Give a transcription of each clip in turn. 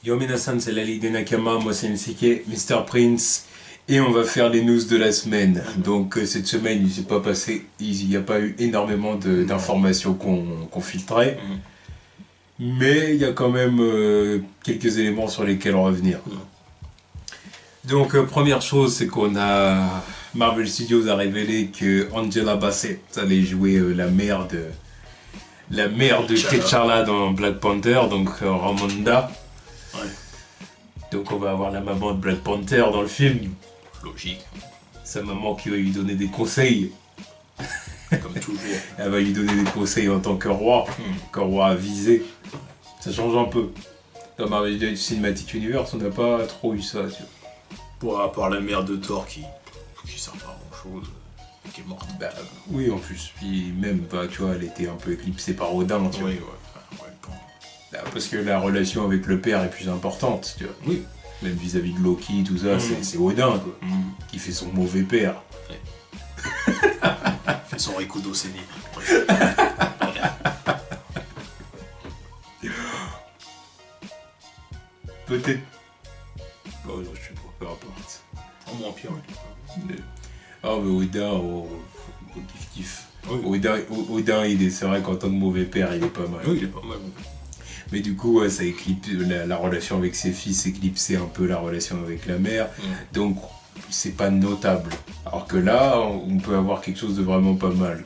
Yo Minasan, c'est Lali de Nakama, moi c'est Nsike, Mr. Prince, et on va faire les news de la semaine. Donc cette semaine, il s'est pas passé, il n'y a pas eu énormément d'informations qu'on filtrait, mais il y a quand même quelques éléments sur lesquels revenir. Donc première chose, c'est qu'on a Marvel Studios a révélé que Angela Bassett allait jouer la mère de T'Challa dans Black Panther, donc Ramonda. Ouais. Donc on va avoir la maman de Black Panther dans le film. Logique. Sa maman qui va lui donner des conseils. Comme toujours. Elle va lui donner des conseils en tant que roi, qu'un roi avisé. Ça change un peu. Dans Marvel Cinematic Universe, on n'a pas trop eu ça, tu vois. À part la mère de Thor qui sert pas à grand chose, qui est morte. Bah, oui, en plus. Puis même, bah, tu vois, elle était un peu éclipsée par Odin, tu vois. Oui, ouais. Bon. Bah, parce que la relation avec le père est plus importante, tu vois. Oui. Même vis-à-vis de Loki, tout ça, c'est Odin, quoi. Qui fait son mauvais père. Ouais. Fait son Rikudo Seni. Peut-être. Oh non, je sais pas, peu importe. En moins pire. Ah, mais Odin, kiff. Oui. Odin, c'est vrai qu'en tant que mauvais père, il est pas mal. Oui, il est pas mal. Mais du coup, ouais, ça éclipse la relation avec ses fils, éclipsait un peu la relation avec la mère. Donc, c'est pas notable. Alors que là, on peut avoir quelque chose de vraiment pas mal.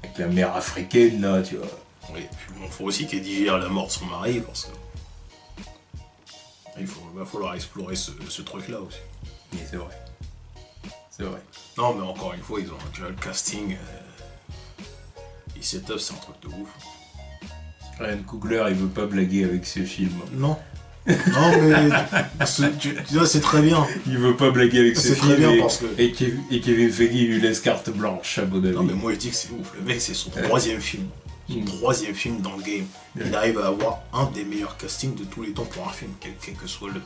Avec la mère africaine, là, tu vois. Oui, puis bon, faut aussi qu'elle digère la mort de son mari, parce que... Il va falloir explorer ce truc-là aussi. Mais c'est vrai. C'est vrai. Non, mais encore une fois, ils ont déjà le casting. Et setup, c'est un truc de ouf. Ryan Coogler, il veut pas blaguer avec ce film. Non. Non, mais tu vois, c'est très bien. Il veut pas blaguer avec ce C'est film. très bien et, parce que... et Kevin Feige lui laisse carte blanche, à mon avis. Non, mais moi, je dis que c'est ouf. Le mec, c'est son troisième film. Son troisième film dans le game. Il arrive à avoir un des meilleurs castings de tous les temps pour un film, quel que soit le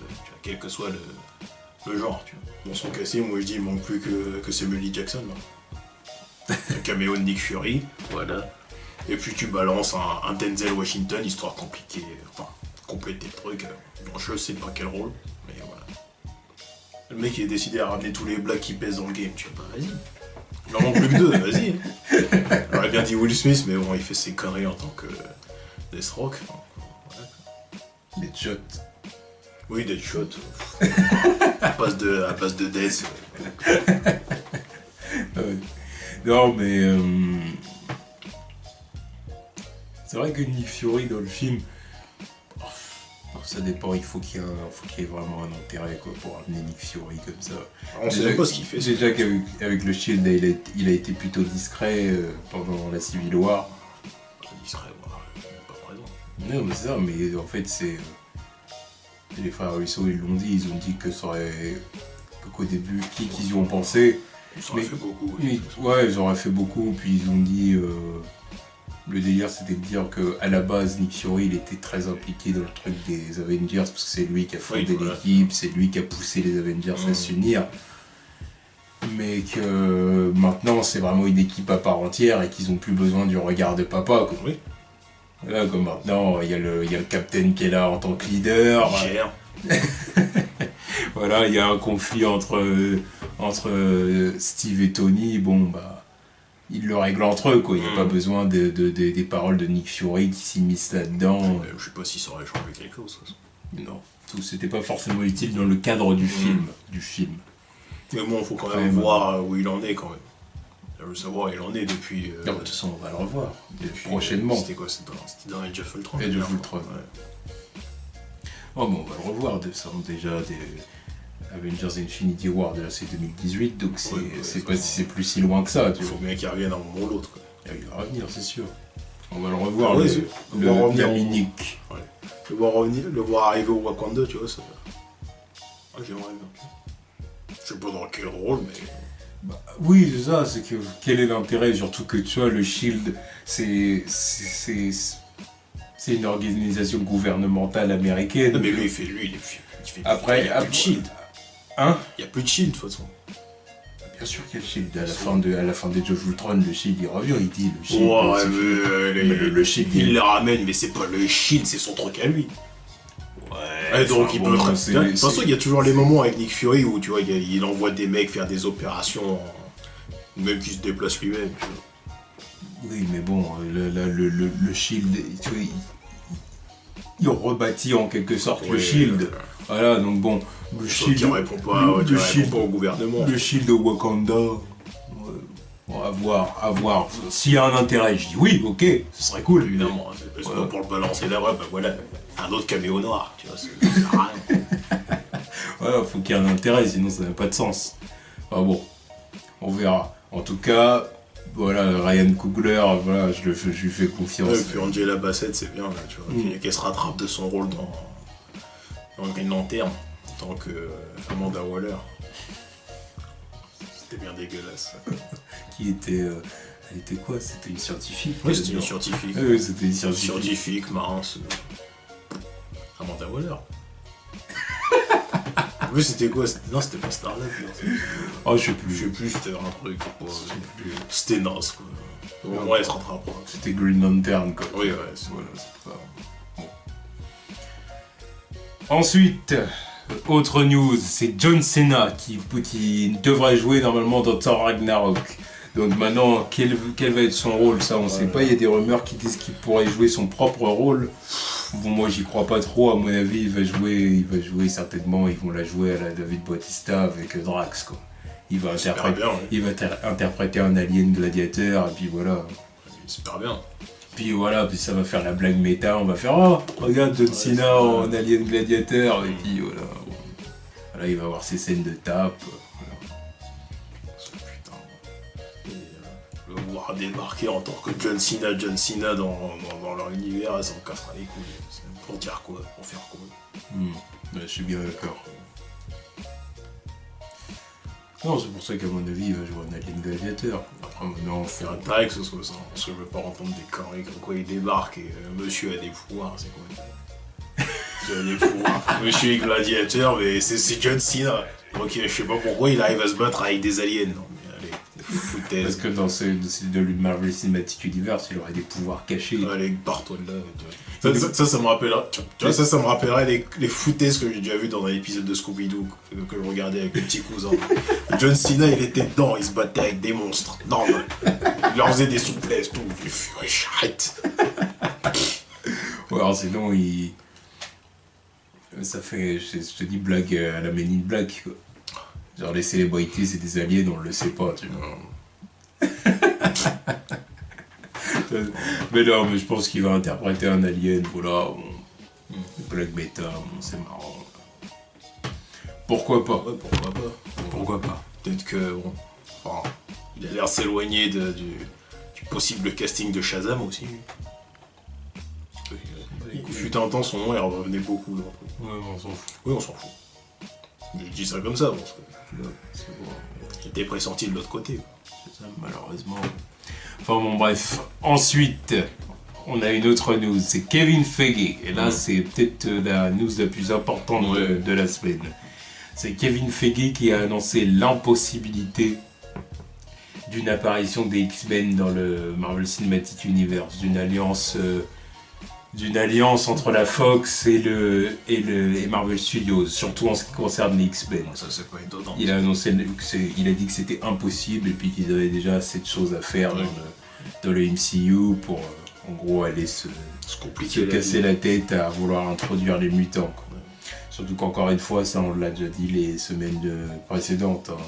genre. Tu vois. Dans son casting, moi, je dis, il manque plus que Samuel L. Jackson. Là. Un caméo de Nick Fury. Voilà. Et puis tu balances un Denzel Washington, histoire compliquée, enfin, compléter le truc. Je sais pas quel rôle, mais voilà. Le mec il est décidé à ramener tous les blagues qui pèsent dans le game, tu vois, bah vas-y. Il en manque plus que deux, vas-y. J'aurais bien dit Will Smith, mais bon, il fait ses conneries en tant que Deathstroke. Voilà. Deadshot. Oui, Deadshot. à base de Death. Non, mais... C'est vrai que Nick Fury dans le film, ça dépend, il faut qu'il y ait vraiment un intérêt quoi, pour amener Nick Fury comme ça. On sait même pas ce qu'il fait. Déjà qu'avec le Shield, il a été plutôt discret pendant la Civil War. Discret, voilà, pas présent. Non mais c'est ça, mais en fait c'est... les frères Russo ils l'ont dit, ils ont dit que ça aurait... qu'au début, qu'ils y ont pensé. Ils auraient fait beaucoup. Ouais, ils auraient fait beaucoup, puis ils ont dit... Le délire c'était de dire qu'à la base Nick Fury il était très impliqué dans le truc des Avengers parce que c'est lui qui a fondé l'équipe, c'est lui qui a poussé les Avengers à s'unir. Mais que maintenant c'est vraiment une équipe à part entière et qu'ils ont plus besoin du regard de papa. Quoi. Oui. Voilà, comme maintenant il y a le Captain qui est là en tant que leader. Il gère. Voilà, il y a un conflit entre Steve et Tony, bon bah... Ils le règlent entre eux, quoi. Il n'y a pas besoin des paroles de Nick Fury qui s'immiscent là-dedans. Je sais pas si ça aurait changé quelque chose. Non, c'était pas forcément utile dans le cadre du film. Mais bon, faut quand même voir où il en est quand même. Je veux savoir où il en est depuis... Non, de toute façon, on va le revoir prochainement. C'était quoi? C'était dans Age of Ultron. Age of Ultron. Ouais. Oh, mais on va le revoir déjà des Avengers Infinity War, c'est 2018, donc c'est plus si loin que ça. Il faut bien qu'il revienne un moment ou l'autre. Il va revenir, c'est sûr. On va le revoir, le Dominique. Ouais. Le voir arriver au Wakanda, tu vois, ça... Ah, j'aimerais bien. Je sais pas dans quel rôle, mais... Bah, oui, c'est ça, c'est que quel est l'intérêt, surtout que tu vois, le SHIELD, c'est une organisation gouvernementale américaine. Non, mais lui, il fait après, il y a plus de SHIELD. Hein? Il y a plus de SHIELD, de toute façon. Bien sûr qu'il y a le Shield. À la fin des Age of Ultron, le Shield il revient, il dit le Shield. Ouais, le Shield il le ramène, mais c'est pas le Shield, c'est son truc à lui. Ouais, donc il peut... De toute façon, il y a toujours les moments avec Nick Fury où, tu vois, il envoie des mecs faire des opérations, même qu'il se déplace lui-même, tu vois. Oui, mais bon, le Shield, tu vois, il rebâtit en quelque sorte le Shield. Voilà, donc bon, le Shield... Qui répond pas au gouvernement. Le Shield de Wakanda... Bon, à voir. S'il y a un intérêt, je dis oui, ok, ce serait cool. Évidemment, parce que pour le balancer là-bas, ben voilà, un autre caméo noir, tu vois, ça sert à rien. Voilà, faut qu'il y ait un intérêt, sinon ça n'a pas de sens. Enfin bon, on verra. En tout cas, voilà, Ryan Coogler, voilà, je lui fais confiance. Et puis Angela Bassett, c'est bien, là, tu vois, qu'elle se rattrape de son rôle dans Green Lantern, en tant que Amanda Waller. C'était bien dégueulasse. Qui était... elle était quoi? C'était une scientifique? Oui, c'était une scientifique. Oui, c'était une scientifique. Scientifique, mince. Amanda Waller. Oui, c'était quoi? Non, c'était pas Starlight. Oh, je sais plus. C'était un truc. C'était naze, quoi. Au moins, elle se rattrape. C'était Green Lantern, quoi. Oui, voilà, c'est pas... Bon. Ensuite... Autre news, c'est John Cena qui devrait jouer normalement dans Thor Ragnarok. Donc maintenant, quel va être son rôle, ça on sait pas. Il y a des rumeurs qui disent qu'il pourrait jouer son propre rôle. Bon, moi j'y crois pas trop, à mon avis il va jouer certainement, ils vont la jouer à la David Bautista avec Drax, quoi. Il va interpréter un alien gladiateur, et puis voilà. Super bien. Puis voilà, puis ça va faire la blague méta, on va faire oh, regarde John Cena en alien gladiateur, et puis voilà. Voilà, il va avoir ses scènes de tape. Voilà. Putain. Le voir débarquer en tant que John Cena dans leur univers, ça me cassera les couilles. C'est pour dire quoi? Pour faire quoi? Je suis bien d'accord. Non, c'est pour ça qu'à mon avis, il va jouer un alien gladiateur. Après, maintenant, on fait un taille que ce soit ça. Parce que je veux pas entendre des conneries comme quoi il débarque et monsieur a des pouvoirs, c'est quoi? Il a des pouvoirs. Monsieur est gladiateur, mais c'est John Cena. Ok, je sais pas pourquoi il arrive à se battre avec des aliens. Non, mais allez, foutaise. Parce que dans le Marvel Cinematic Universe, il aurait des pouvoirs cachés. Allez, barre-toi de là. Ça me rappellera. Tu vois, ça me rappellerait les foutaises que j'ai déjà vu dans un épisode de Scooby-Doo que je regardais avec mes petits cousins. John Cena, il était dedans, il se battait avec des monstres. Normal. Il leur faisait des souplesses, tout. Arrête. Ouais, alors sinon, ça fait, je te dis, blague à la Men in Black, quoi. Genre les célébrités, c'est des aliens, on le sait pas, tu vois. Mais non, mais je pense qu'il va interpréter un alien, voilà, bon, blague méta, bon, c'est marrant. Pourquoi pas? Ouais, pourquoi pas? Peut-être que, bon, enfin, il a l'air s'éloigner du possible casting de Shazam aussi. Il fut un temps, son nom, il revenait beaucoup. Là. Ouais, on s'en fout. Oui, on s'en fout. Je dis ça comme ça, parce que il était pressenti de l'autre côté. C'est ça, malheureusement. Enfin bon, bref. Ensuite, on a une autre news, c'est Kevin Feige. Et là, c'est peut-être la news la plus importante de la semaine. C'est Kevin Feige qui a annoncé l'impossibilité d'une apparition des X-Men dans le Marvel Cinematic Universe, d'une alliance entre la Fox et Marvel Studios, surtout en ce qui concerne les X-Men. Ça, c'est pas étonnant. Il a dit que c'était impossible et puis qu'ils avaient déjà assez de choses à faire dans le MCU pour en gros aller se casser la tête à vouloir introduire les mutants, quoi. Surtout qu'encore une fois, ça on l'a déjà dit les semaines précédentes, hein,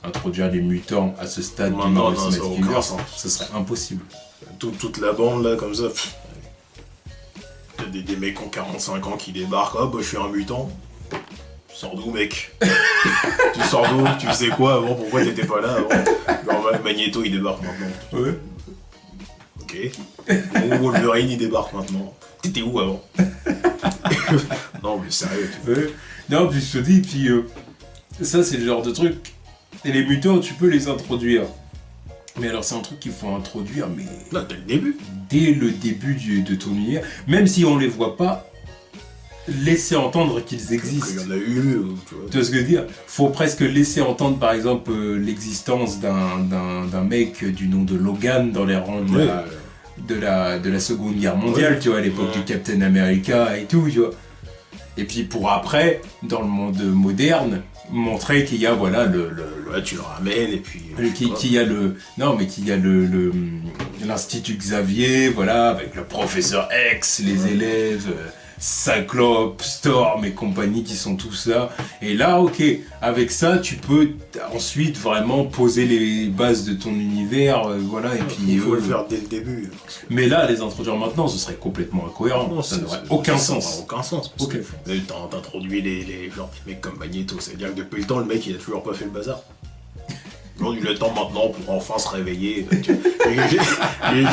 introduire les mutants à ce stade du Marvel Cinematic Universe, ce serait impossible. Toute la bande là comme ça. Des mecs qui ont 45 ans qui débarquent, oh bah je suis un mutant. Tu sors d'où mec? Tu sors d'où? Tu sais quoi avant? Pourquoi t'étais pas là avant? Alors, Magneto il débarque maintenant. Ouais. Ok. Wolverine il débarque maintenant. T'étais où avant? Non mais sérieux. Non puis je te dis, puis ça c'est le genre de truc. Et les mutants tu peux les introduire. Mais alors c'est un truc qu'il faut introduire, mais... Là, dès le début. Dès le début de ton univers. Même si on les voit pas, laisser entendre qu'ils existent. Il y en a eu, tu vois. Tu vois ce que je veux dire? Faut presque laisser entendre par exemple l'existence d'un mec du nom de Logan dans les rangs de la Seconde Guerre mondiale, tu vois, à l'époque du Captain America et tout, tu vois. Et puis pour après, dans le monde moderne, montrer qu'il y a voilà ouais, tu le ramènes et puis qu'il y a l'institut Xavier, voilà, avec le professeur X, les élèves, Cyclope, Storm et compagnie qui sont tous là. Et là, ok, avec ça, tu peux ensuite vraiment poser les bases de ton univers, voilà. Et puis il faut le faire dès le début. Mais là, les introduire maintenant, ce serait complètement incohérent. Non, ça n'aurait aucun sens. Aucun sens. Parce que t'introduis les genre des mecs comme Magneto, c'est-à-dire que depuis le temps, le mec il a toujours pas fait le bazar. Non, il a le temps maintenant pour enfin se réveiller.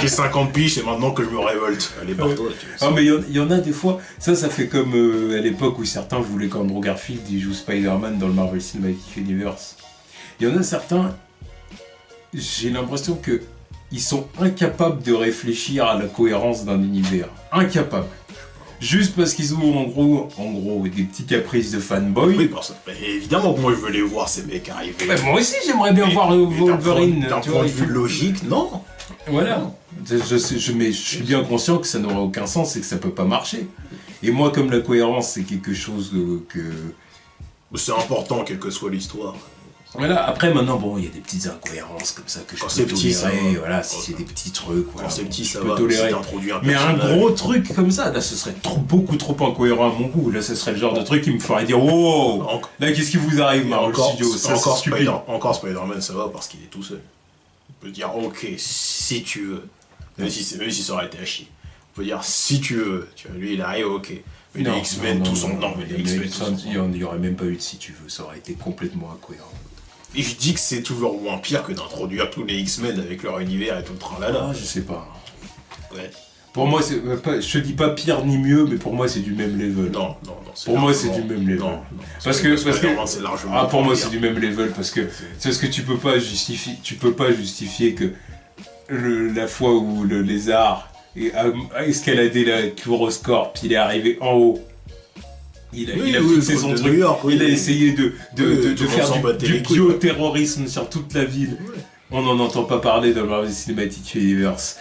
J'ai 50 piges, c'est maintenant que je me révolte. Allez, barre-toi. Ah, mais il y en a des fois, ça fait comme à l'époque où certains voulaient qu'Andrew Garfield il joue Spider-Man dans le Marvel Cinematic Universe. Il y en a certains, j'ai l'impression que ils sont incapables de réfléchir à la cohérence d'un univers. Incapables. Juste parce qu'ils ont en gros des petits caprices de fanboy. Oui, parce que évidemment que moi je veux les voir ces mecs arriver. Mais moi aussi j'aimerais bien voir Wolverine. D'un point de vue logique, non. Voilà. Je suis bien conscient que ça n'aurait aucun sens et que ça peut pas marcher. Et moi, comme la cohérence c'est quelque chose que... C'est important, quelle que soit l'histoire. Voilà, après maintenant, bon, il y a des petites incohérences comme ça que je peux tolérer, voilà, si c'est des petits trucs, voilà, quand c'est petit, ça je peux va, tolérer. Mais un gros truc comme ça, là, ce serait beaucoup trop incohérent à mon goût, là, ce serait le genre de truc qui me ferait dire, oh, là, qu'est-ce qui vous arrive, Marvel Studios, ça, encore Spider-Man, ça va, parce qu'il est tout seul. On peut dire, ok, si tu veux, même si ça aurait été à chier, on peut dire, si tu veux, lui, il arrive, ok. Mais les X-Men, tout son... Non, mais les X-Men, il n'y aurait même pas eu de si tu veux, ça aurait été complètement incohérent. Et je dis que c'est toujours moins pire que d'introduire tous les X-Men avec leur univers et tout le tralala. Ah, je sais pas. Ouais. Pour moi, je te dis pas pire ni mieux, mais pour moi, c'est du même level. Non. Pour moi, c'est du même level. Non. Parce que c'est largement pour moi, c'est du même level parce que c'est ce que tu peux pas justifier que la fois où le lézard a escaladé la tour au score, puis il est arrivé en haut. Il a fixé son truc, il a essayé de faire du bioterrorisme sur toute la ville. Ouais. On n'en entend pas parler dans le Marvel Cinematic Universe.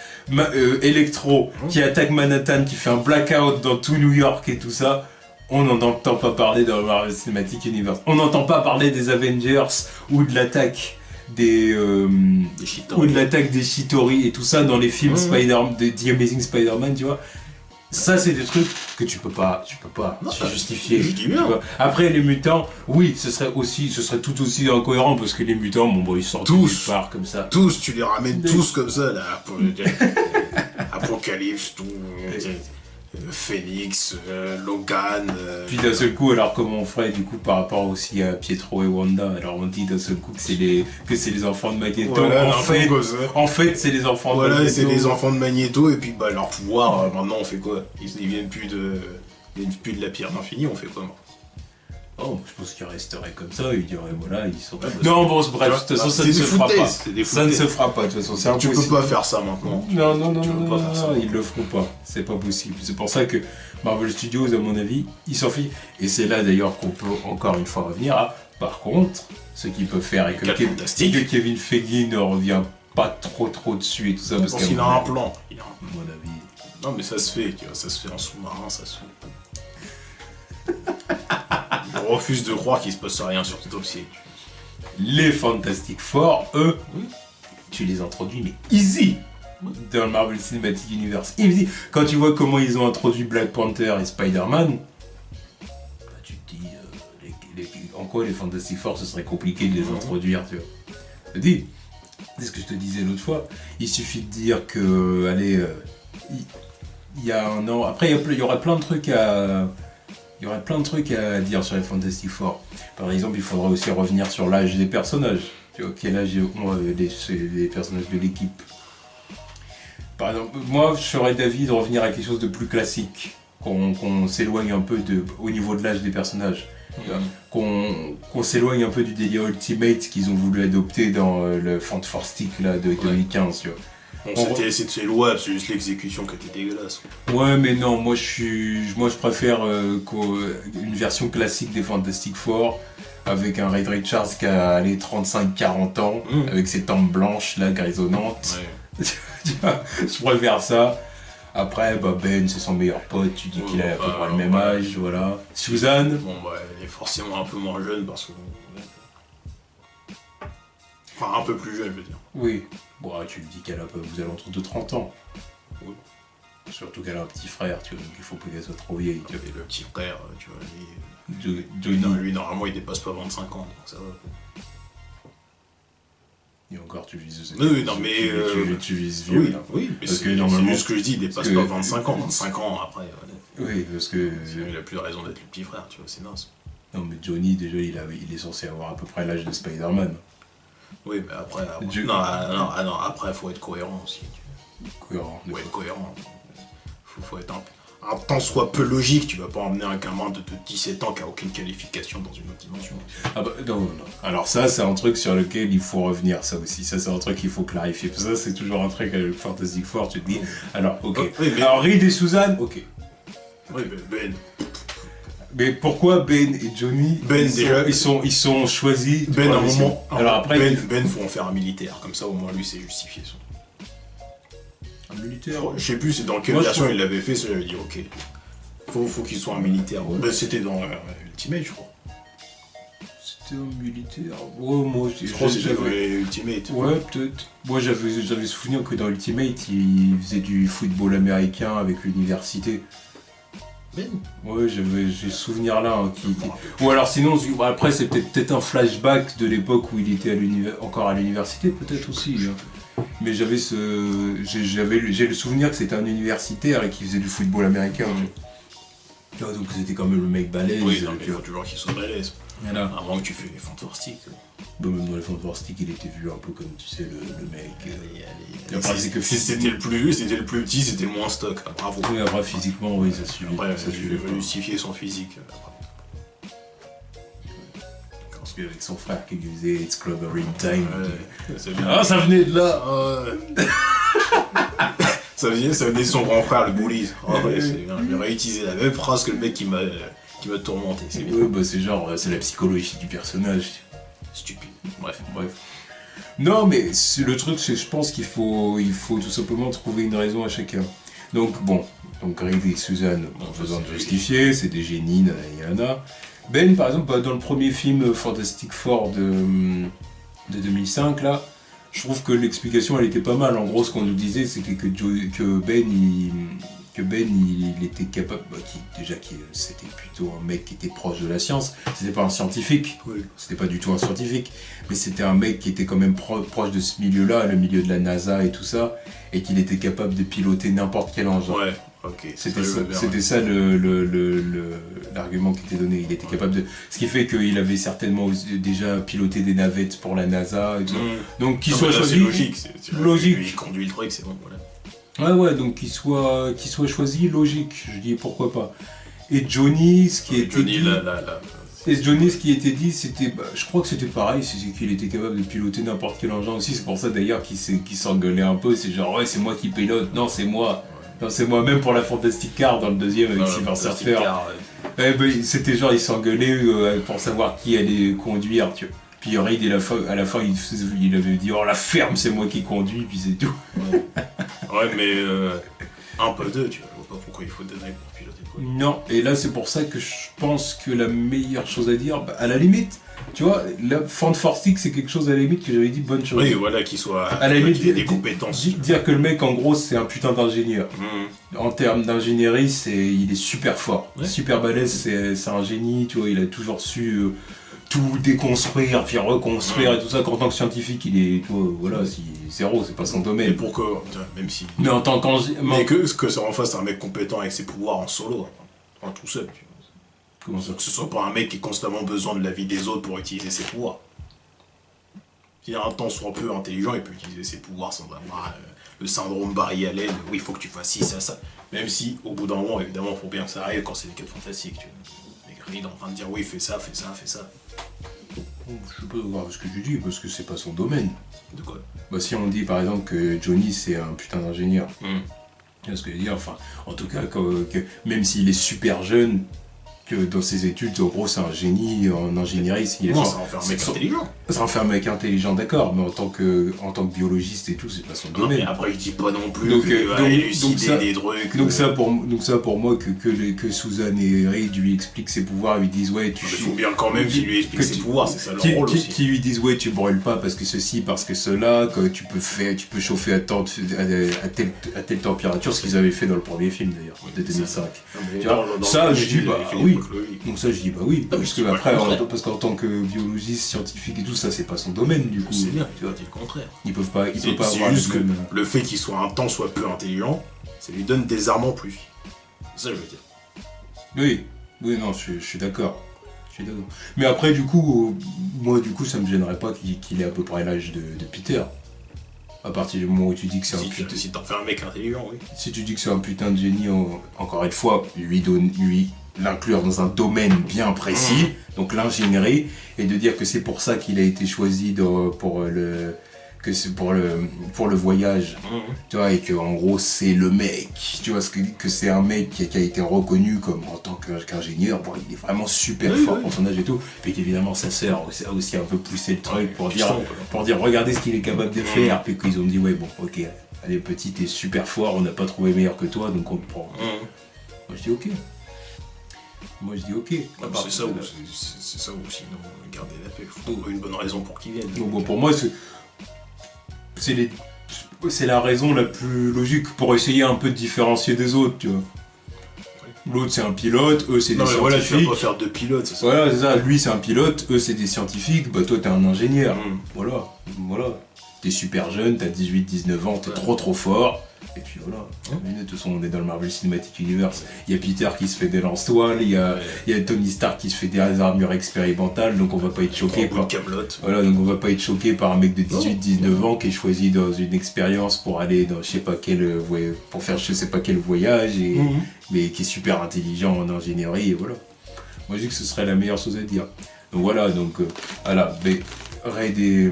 Electro, qui attaque Manhattan, qui fait un blackout dans tout New York et tout ça, on n'en entend pas parler dans le Marvel Cinematic Universe. On n'entend pas parler des Avengers ou de l'attaque des Chitauri et tout ça dans les films The Amazing Spider-Man, tu vois. Ça, c'est des trucs que tu peux pas justifier. Après, les mutants, oui, ce serait tout aussi incohérent parce que les mutants, ils sortent nulle part comme ça. Tous, tu les ramènes tous comme ça, là. Apocalypse, tout. Phoenix, Logan. Puis d'un seul coup, alors comment on ferait du coup par rapport aussi à Pietro et Wanda? Alors on dit d'un seul coup que c'est les enfants de Magneto. Voilà, en fait, c'est les enfants de Magneto. Voilà, c'est les enfants de Magneto et puis leur pouvoir. Maintenant, on fait quoi? Ils viennent plus de la pierre d'infini. On fait quoi? Oh, je pense qu'ils resteraient comme ça, ils diraient voilà, ils sont... Non, bon, bref, de toute façon, ça ne se fera pas. Ça ne se fera pas, de toute façon, c'est impossible. Tu peux pas faire ça maintenant. Non, ils le feront pas. C'est pas possible. C'est pour ça que Marvel Studios, à mon avis, ils s'en fichent. Et c'est là d'ailleurs qu'on peut encore une fois revenir à, par contre, ce qu'ils peuvent faire et que Kevin Feige ne revient pas trop dessus et tout ça. Parce qu'il a un plan. À mon avis. Non, mais ça se fait, tu vois, ça se fait en sous-marin, ça se fait. Je refuse de croire qu'il se passe rien sur ce dossier. Les Fantastic Four, eux, tu les introduis, mais easy dans le Marvel Cinematic Universe. Easy. Quand tu vois comment ils ont introduit Black Panther et Spider-Man, tu te dis, en quoi les Fantastic Four, ce serait compliqué de les introduire, tu vois. Je te dis, c'est ce que je te disais l'autre fois, il suffit de dire que, allez, il y a un an, après il y aura plein de trucs à... Il y aurait plein de trucs à dire sur les Fantastic Four. Par exemple, il faudrait aussi revenir sur l'âge des personnages. Tu vois, quel âge ont les personnages de l'équipe. Par exemple, moi, je serais d'avis de revenir à quelque chose de plus classique. Qu'on s'éloigne un peu au niveau de l'âge des personnages. Qu'on s'éloigne un peu du délire Ultimate qu'ils ont voulu adopter dans le Fantastic là, de 2015. Tu vois. C'est louable, c'est juste l'exécution qui était dégueulasse. Ouais, mais non, moi je préfère une version classique des Fantastic Four avec un Reed Richards qui a 35-40 ans, avec ses tempes blanches là, grisonnantes. Ouais. Je préfère ça Après, bah, Ben, c'est son meilleur pote, tu dis qu'il a à peu près le même âge, voilà. Suzanne. Bon, bah, elle est forcément un peu moins jeune parce que. Enfin, un peu plus jeune, je veux dire. Oui. Bon, tu lui dis qu'elle a aux alentours de 30 ans. Oui. Surtout qu'elle a un petit frère, tu vois, donc il faut pas qu'elle soit trop vieille. Tu vois. Et le petit frère, tu vois, Johnny. Lui, normalement, il dépasse pas 25 ans, donc ça va. Et encore, tu vises... Oui, non, mais... Tu vises vieux, là. Oui, mais parce c'est que normalement... juste ce que je dis, il dépasse pas 25 ans. 25 ans après, voilà. Oui, parce que... Il a plus raison d'être le petit frère, tu vois, c'est naze. Non, mais Johnny, déjà, il est censé avoir à peu près l'âge de Spider-Man. Oui, mais après... Non, après, faut être cohérent aussi. Cohérent. Faut être cohérent. Faut être un tant soit peu logique, tu vas pas emmener un gamin de 17 ans qui a aucune qualification dans une autre dimension. Ah bah non. Alors ça, c'est un truc sur lequel il faut revenir, ça aussi. Ça, c'est un truc qu'il faut clarifier. Parce que ça, c'est toujours un truc avec Fantastic Four, tu te dis, alors, ok. Oui, mais... Alors, Reed et Suzanne, ok. Oui, mais Ben... Mais pourquoi Ben et Johnny, ils sont choisis Ben, à un moment... Alors après... Ben, faut en faire un militaire, comme ça, au moins, lui, c'est justifié. Un militaire. Je sais plus c'est dans quelle version il l'avait fait, ça j'avais dit ok. Faut qu'il soit un militaire. Ouais. Ben, c'était dans Ultimate, je crois. C'était un militaire. Ouais, moi je crois que c'était dans Ultimate. Ouais, peut-être. Moi j'avais souvenir que dans Ultimate, il faisait du football américain avec l'université. Ben. Ouais, j'ai ce souvenir là. Ou alors sinon, après c'est peut-être un flashback de l'époque où il était encore à l'université, peut-être aussi. Hein. Mais j'ai le souvenir que c'était un universitaire et qu'il faisait du football américain. Donc c'était quand même le mec balèze. Oui, non, mais il faut toujours qu'il soit balèze. Voilà. À moins que tu fais les Fantastiques. Bon, même dans les Fantastiques, il était vu un peu comme, tu sais, le mec. Après, c'est que c'était le plus petit, c'était le moins stock. Bravo. Oui, après, physiquement, oui, ça suffit. Après, ça suffit de justifier son physique. Avec son frère qui lui faisait It's Clobbering Time. Ah, ça venait de là. Ça venait de son grand frère, le Bullies. Il aurait utilisé la même phrase que le mec qui m'a tourmenté. C'est bien. Ouais, bah c'est genre, c'est la psychologie du personnage. Stupide. Bref. Non, mais le truc, c'est je pense qu'il faut tout simplement trouver une raison à chacun. Donc bon, Reed et Suzanne, besoin de justifier, c'est des génies, nanana. Ben, par exemple, dans le premier film Fantastic Four de 2005, là, je trouve que l'explication, elle était pas mal. En gros, ce qu'on nous disait, c'était que Ben, il était capable... c'était plutôt un mec qui était proche de la science. C'était pas un scientifique. Oui. C'était pas du tout un scientifique. Mais c'était un mec qui était quand même proche de ce milieu-là, le milieu de la NASA et tout ça. Et qu'il était capable de piloter n'importe quel engin. Ouais. Okay, c'était ça l'argument qui était donné. Il était capable de... Ce qui fait qu'il avait certainement déjà piloté des navettes pour la NASA et tout. Donc qu'il soit choisi... C'est logique. Il conduit le truc, c'est bon, voilà. Ouais, donc qu'il soit choisi, logique. Je dis pourquoi pas. Et Johnny, ce qui était dit... Et Johnny, ce qui était dit, c'était... je crois que c'était pareil, c'est qu'il était capable de piloter n'importe quel engin aussi. C'est pour ça d'ailleurs qu'il s'engueulait un peu. C'est genre, ouais, c'est moi qui pilote. Non, c'est moi. Non, c'est moi, même pour la Fantastic Car dans le deuxième avec Silver Surfer. C'était genre, il s'engueulait pour savoir qui allait conduire, tu vois. Puis Reed, à la fin, il avait dit, oh la ferme, c'est moi qui conduis, puis c'est tout. Ouais, mais un peu d'eux, tu vois. Je vois pas pourquoi il faut des mecs pour piloter quoi. Non, et là, c'est pour ça que je pense que la meilleure chose à dire, à la limite, tu vois, la Fantastic, c'est quelque chose à la limite que j'avais dit bonne chose. Oui, voilà, qu'il soit. À la limite, des compétences. Dire que le mec, en gros, c'est un putain d'ingénieur. En termes d'ingénierie, il est super fort. Ouais. Super balèze, c'est un génie, tu vois, il a toujours su tout déconstruire, puis reconstruire et tout ça. Qu'en tant que scientifique, il est, tu vois, voilà, zéro, c'est pas son domaine. Et pourquoi, même si. Mais en tant qu'ingénieur. Mais que ça en face, c'est un mec compétent avec ses pouvoirs en solo, en tout seul, tu vois. Comment ça ? Que ce soit pas un mec qui ait constamment besoin de l'avis des autres pour utiliser ses pouvoirs. S'il a un temps soit peu intelligent, il peut utiliser ses pouvoirs sans avoir le syndrome Barry Allen. Oui, il faut que tu fasses ci, ça. Même si, au bout d'un moment, évidemment, il faut bien que ça arrive quand c'est des cas fantastiques. Tu vois. Mais Reed est en train de dire oui, fais ça. Je sais pas voir ce que tu dis, parce que c'est pas son domaine. De quoi ? Bah, si on dit par exemple que Johnny c'est un putain d'ingénieur. Tu vois ce que je veux dire ? Enfin, en tout cas, que même s'il est super jeune, que dans ses études, en gros, c'est un génie en ingénierie. Non, ça en fait un mec intelligent. Ça en fait un mec intelligent, d'accord, mais en tant que biologiste et tout, c'est pas son domaine. Mais après, je dis pas non plus qu'il va élucider des trucs. Donc ça, pour moi, que Suzanne et Reed lui expliquent ses pouvoirs, lui disent ouais, il faut bien quand même qu'il lui explique ses pouvoirs, c'est ça leur rôle aussi. Qui lui disent ouais, tu brûles pas parce que ceci, parce que cela, que tu peux chauffer à telle température, ce qu'ils avaient fait dans le premier film d'ailleurs, de 2005. Ça, je dis bah oui. Donc ça, je dis bah oui, parce que après, parce qu'en tant que biologiste, scientifique et tout, ça, c'est pas son domaine du coup. C'est bien, tu vas dire le contraire. Ils peuvent pas avoir juste que le fait qu'il soit un tant soit peu intelligent, ça lui donne des armes en plus. C'est ça que je veux dire. Oui, non, je suis d'accord. Mais après, du coup, moi, ça me gênerait pas qu'il ait à peu près l'âge de Peter. À partir du moment où tu dis que c'est un putain... Si t'en fais un mec intelligent, oui. Si tu dis que c'est un putain de génie, encore une fois, lui l'inclure dans un domaine bien précis, donc l'ingénierie, et de dire que c'est pour ça qu'il a été choisi pour le voyage, tu vois, et que en gros c'est le mec, tu vois, que c'est un mec qui a été reconnu comme en tant qu'ingénieur, bon, il est vraiment super fort pour son âge et tout, et qu'évidemment sa sœur a aussi un peu poussé le truc pour dire regardez ce qu'il est capable de faire, puis qu'ils ont dit ouais bon ok, allez petit t'es super fort, on n'a pas trouvé meilleur que toi donc on te prend. Moi je dis ok. C'est ça ou sinon garder la paix, il faut trouver une bonne raison pour qu'ils viennent. Donc bon, pour moi c'est la raison la plus logique pour essayer un peu de différencier des autres, tu vois. L'autre c'est un pilote, eux c'est des scientifiques. Voilà, tu vas pas faire deux pilotes, c'est ça. Voilà, c'est ça, lui c'est un pilote, eux c'est des scientifiques, bah toi t'es un ingénieur. Voilà. T'es super jeune, t'as 18-19 ans, t'es trop fort. Et puis voilà, de toute façon on est dans le Marvel Cinematic Universe, il y a Peter qui se fait des lance-toiles, il y a Tony Stark qui se fait des armures expérimentales, donc on va pas être choqué par un mec de 18-19 ans qui est choisi dans une expérience pour aller dans pour faire je sais pas quel voyage, mais qui est super intelligent en ingénierie, et voilà. Moi je dis que ce serait la meilleure chose à dire. Donc voilà, Red et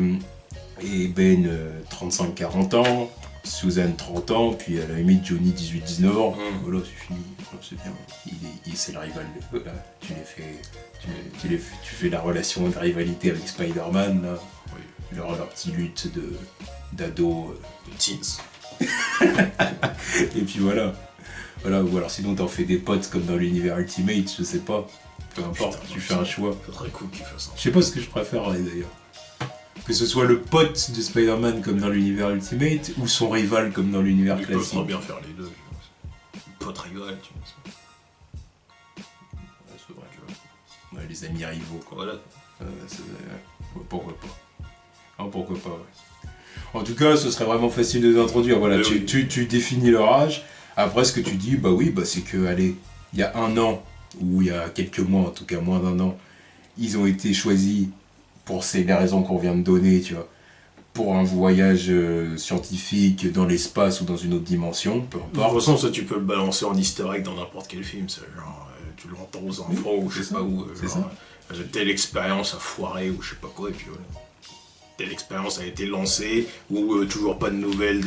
Ben 35-40 ans, Suzanne 30 ans, puis à la limite Johnny 18-19 ans. Voilà, c'est fini, c'est bien. C'est le rival. Voilà. Tu fais la relation de rivalité avec Spider-Man, là. Oui. Leur petite lutte d'ado. De teens. Et puis voilà. Ou alors sinon t'en fais des potes comme dans l'univers Ultimate, je sais pas. Peu importe, tu fais un choix. C'est très cool qu'il fasse ça. Je sais pas ce que je préfère d'ailleurs. Que ce soit le pote de Spider-Man comme dans l'univers Ultimate ou son rival comme dans l'univers classique. Il peut bien faire les deux. Pote rival, tu vois. C'est vrai, tu vois. Ouais, les amis rivaux, quoi. Voilà. Pourquoi pas. Ah, pourquoi pas, ouais. En tout cas, ce serait vraiment facile de les introduire. Voilà, tu définis leur âge. Après, ce que tu dis, c'est que, allez, il y a un an, ou il y a quelques mois, en tout cas moins d'un an, ils ont été choisis pour les raisons qu'on vient de donner, tu vois, pour un voyage scientifique dans l'espace ou dans une autre dimension, peu importe. De toute façon, ça tu peux le balancer en easter egg dans n'importe quel film, ça, genre, tu l'entends aux enfants ou je sais pas où, telle expérience a foiré ou je sais pas quoi, et puis voilà. Telle expérience a été lancée, ou toujours pas de nouvelles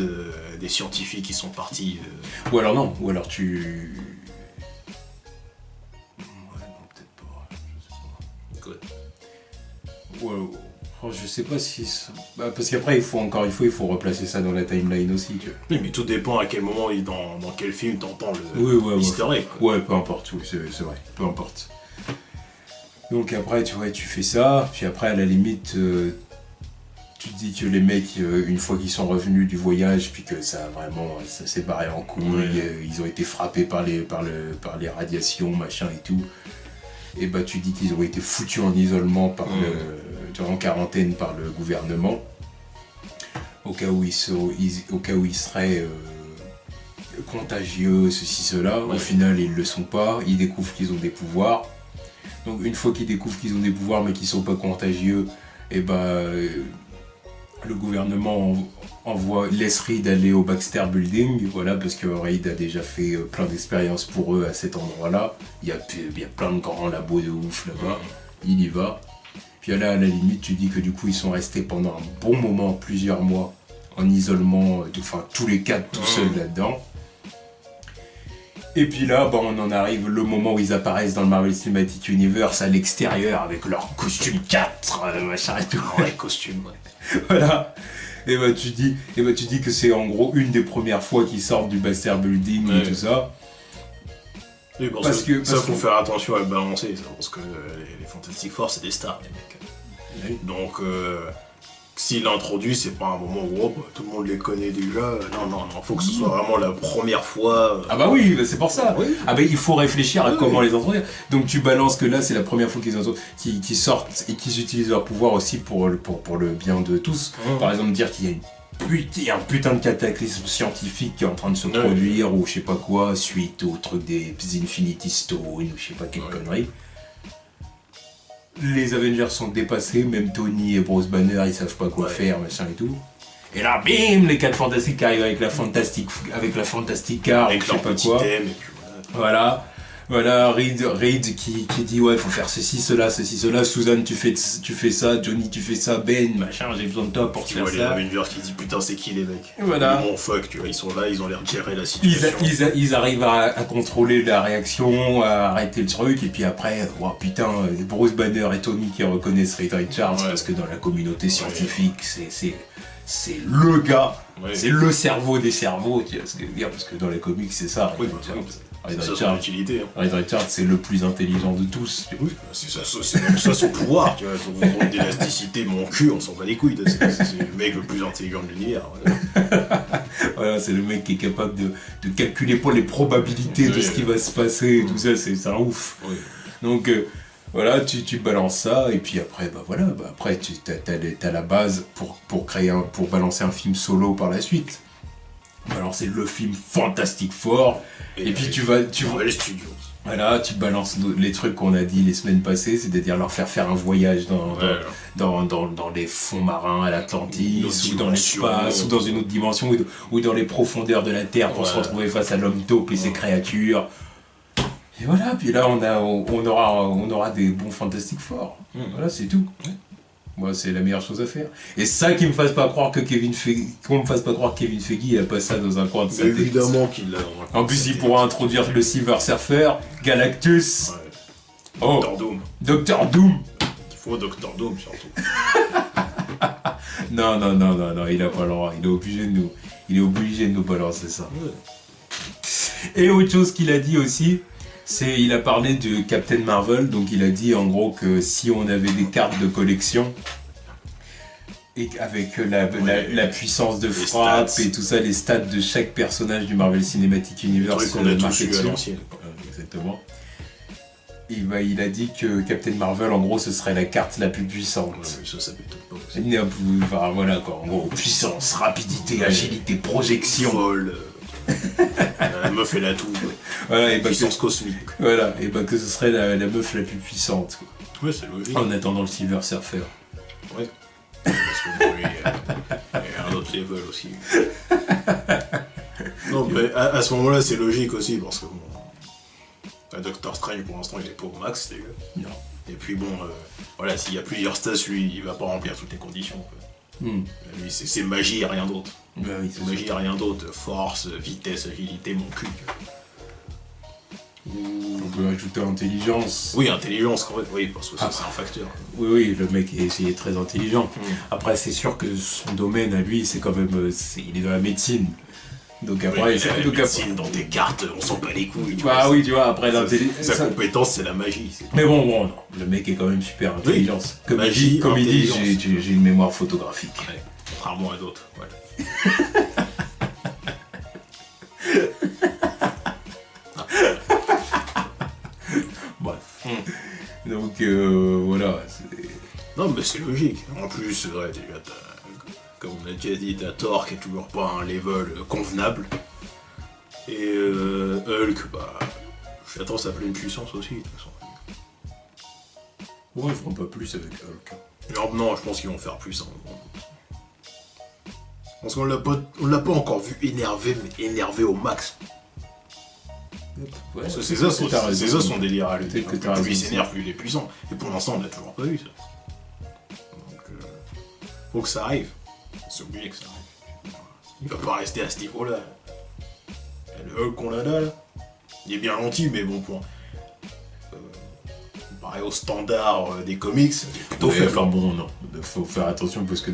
des scientifiques qui sont partis. Ou alors non, ou alors tu... Je sais pas si... parce qu'après, il faut replacer ça dans la timeline aussi, tu vois. Oui, mais tout dépend à quel moment, dans quel film t'entends l'easter egg. Ouais, peu importe, oui, c'est vrai, peu importe. Donc après, tu fais ça, puis après, à la limite, tu te dis que les mecs, une fois qu'ils sont revenus du voyage, puis que ça s'est barré en couille, ils ont été frappés par les radiations, machin et tout, et tu dis qu'ils ont été foutus en isolement en quarantaine par le gouvernement, au cas où ils seraient contagieux, ceci, cela. Au final, ils ne le sont pas, ils découvrent qu'ils ont des pouvoirs. Donc une fois qu'ils découvrent qu'ils ont des pouvoirs mais qu'ils ne sont pas contagieux, le gouvernement laisse Reed aller au Baxter Building, voilà, parce que Reed a déjà fait plein d'expériences pour eux à cet endroit-là. Il y a plein de grands labos de ouf là-bas, il y va. Puis là, à la limite, tu dis que du coup, ils sont restés pendant un bon moment, plusieurs mois, en isolement, tous les quatre tout seuls là-dedans. Et puis là, bah, on en arrive le moment où ils apparaissent dans le Marvel Cinematic Universe à l'extérieur avec leur costume 4, machin et tout. Ouais, costume, ouais. Voilà. Et bah tu dis que c'est en gros une des premières fois qu'ils sortent du Bastard Building et tout ça. Oui, parce que faut faire attention à le balancer, ça, parce que les Fantastic Four, c'est des stars, les mecs. Oui. Donc, s'il l'introduit, c'est pas un moment où tout le monde les connaît déjà. Non, faut que ce soit vraiment la première fois. Ah bah oui, c'est pour ça. Oui. Ah bah il faut réfléchir à comment les introduire. Donc tu balances que là, c'est la première fois qu'ils sortent et qu'ils utilisent leur pouvoir aussi pour le bien de tous. Par exemple, dire qu'il y a un putain de cataclysme scientifique qui est en train de se produire ou je sais pas quoi suite au truc des Infinity Stones ou je sais pas quelle connerie. Les Avengers sont dépassés, même Tony et Bruce Banner ils savent pas quoi faire, machin et tout. Et là, bim, les 4 Fantastiques arrivent avec la Fantastic Car, avec je sais pas quoi. Thème, et puis Voilà, Reed qui dit ouais, faut faire ceci, cela. Suzanne, tu fais ça. Johnny, tu fais ça. Ben, machin, j'ai besoin de toi pour faire ça. Tu vois les Avengers qui disent putain, c'est qui les mecs. Voilà. Bon, fuck, tu vois, ils sont là, ils ont l'air de gérer la situation. Ils arrivent à contrôler la réaction, à arrêter le truc, et puis après, oh putain, Bruce Banner et Tony qui reconnaissent Reed Richards parce que dans la communauté scientifique, c'est le gars, c'est le cerveau des cerveaux, tu vois ce que je veux dire, parce que dans les comics, c'est ça. C'est ça son utilité. Reed Richards, c'est le plus intelligent de tous. Oui, c'est même ça son pouvoir, tu vois, son contrôle d'élasticité, mon cul, on s'en bat les couilles. C'est le mec le plus intelligent de l'univers. Voilà, c'est le mec qui est capable de calculer pour les probabilités de ce qui va se passer, tout ça, c'est un ouf. Oui. Donc voilà, tu balances ça, et puis après, après t'as la base pour balancer un film solo par la suite. Alors c'est le film Fantastic Four, et puis tu vas les studios. Voilà, tu balances les trucs qu'on a dit les semaines passées, c'est-à-dire leur faire un voyage dans les fonds marins à l'Atlantis, ou dans l'espace, ou dans une autre dimension, ou dans les profondeurs de la Terre pour se retrouver face à l'homme taupe et ses créatures. Et voilà, puis là on aura des bons Fantastic Four. Voilà, c'est tout. Moi, c'est la meilleure chose à faire. Et ça qui me fasse pas croire que Kevin Feige il a pas ça dans un coin de sa tête. Évidemment qu'il l'a. En plus, il pourra introduire le Silver Surfer, Galactus. Doctor Doom. Il faut Doctor Doom surtout. Non, il a pas le droit. Il est obligé de nous balancer ça. Et autre chose qu'il a dit aussi, il a parlé de Captain Marvel, donc il a dit en gros que si on avait des cartes de collection, et avec la puissance de frappe et tout ça, les stats de chaque personnage du Marvel Cinematic Universe qu'on a tous eu à l'ancienne. Exactement. Et il a dit que Captain Marvel, en gros, ce serait la carte la plus puissante. Ça m'étonne pas aussi. Enfin, voilà quoi, en gros, puissance, rapidité, agilité, projection. Folle. La meuf elle a tout. Voilà, et puissance cosmique. Voilà, et que ce serait la meuf la plus puissante. Ouais, c'est logique. En attendant le Silver Surfer. Ouais. Parce que bon, lui, il y a un autre level aussi. Non, mais à ce moment-là, c'est logique aussi, parce que bon, Doctor Strange pour l'instant il est pas au max déjà. Non. Et puis bon, voilà, s'il y a plusieurs stats, lui il va pas remplir toutes les conditions. Lui, c'est magie et rien d'autre. Oui, c'est magie et rien d'autre. Force, vitesse, agilité, mon cul. On peut ajouter intelligence. Oui, intelligence, quand même. Oui, parce que ça, c'est un facteur. Oui, le mec est très intelligent. Après, c'est sûr que son domaine à lui, c'est quand même. Il est dans la médecine. Donc après, médecine, dans tes cartes, on s'en bat les couilles. Tu vois, après l'intelligence. Sa compétence, c'est la magie. Mais bon, non, le mec est quand même super intelligent. Comme il dit, j'ai une mémoire photographique. Ouais, contrairement à d'autres. Voilà. Bref. Donc voilà. Non, mais c'est logique. En plus, ouais, déjà, comme on a déjà dit, t'as Thor qui est toujours pas à un level convenable. Et Hulk, j'attends sa pleine puissance aussi, de toute façon. Ouais, ils feront pas plus avec Hulk. Non, je pense qu'ils vont faire plus. Parce qu'on l'a pas encore vu énervé, mais énervé au max. Ouais, c'est ça son délire à lui. Plus il s'énerve, plus il est puissant. Et pour l'instant, on l'a toujours pas vu ça. Donc, faut que ça arrive. C'est obligé que ça arrive. Il va pas rester à ce niveau-là. Le Hulk qu'on a là, Il est bien gentil, mais bon, comparé au standard des comics, c'est plutôt faible. Enfin bon, non, faut faire attention parce que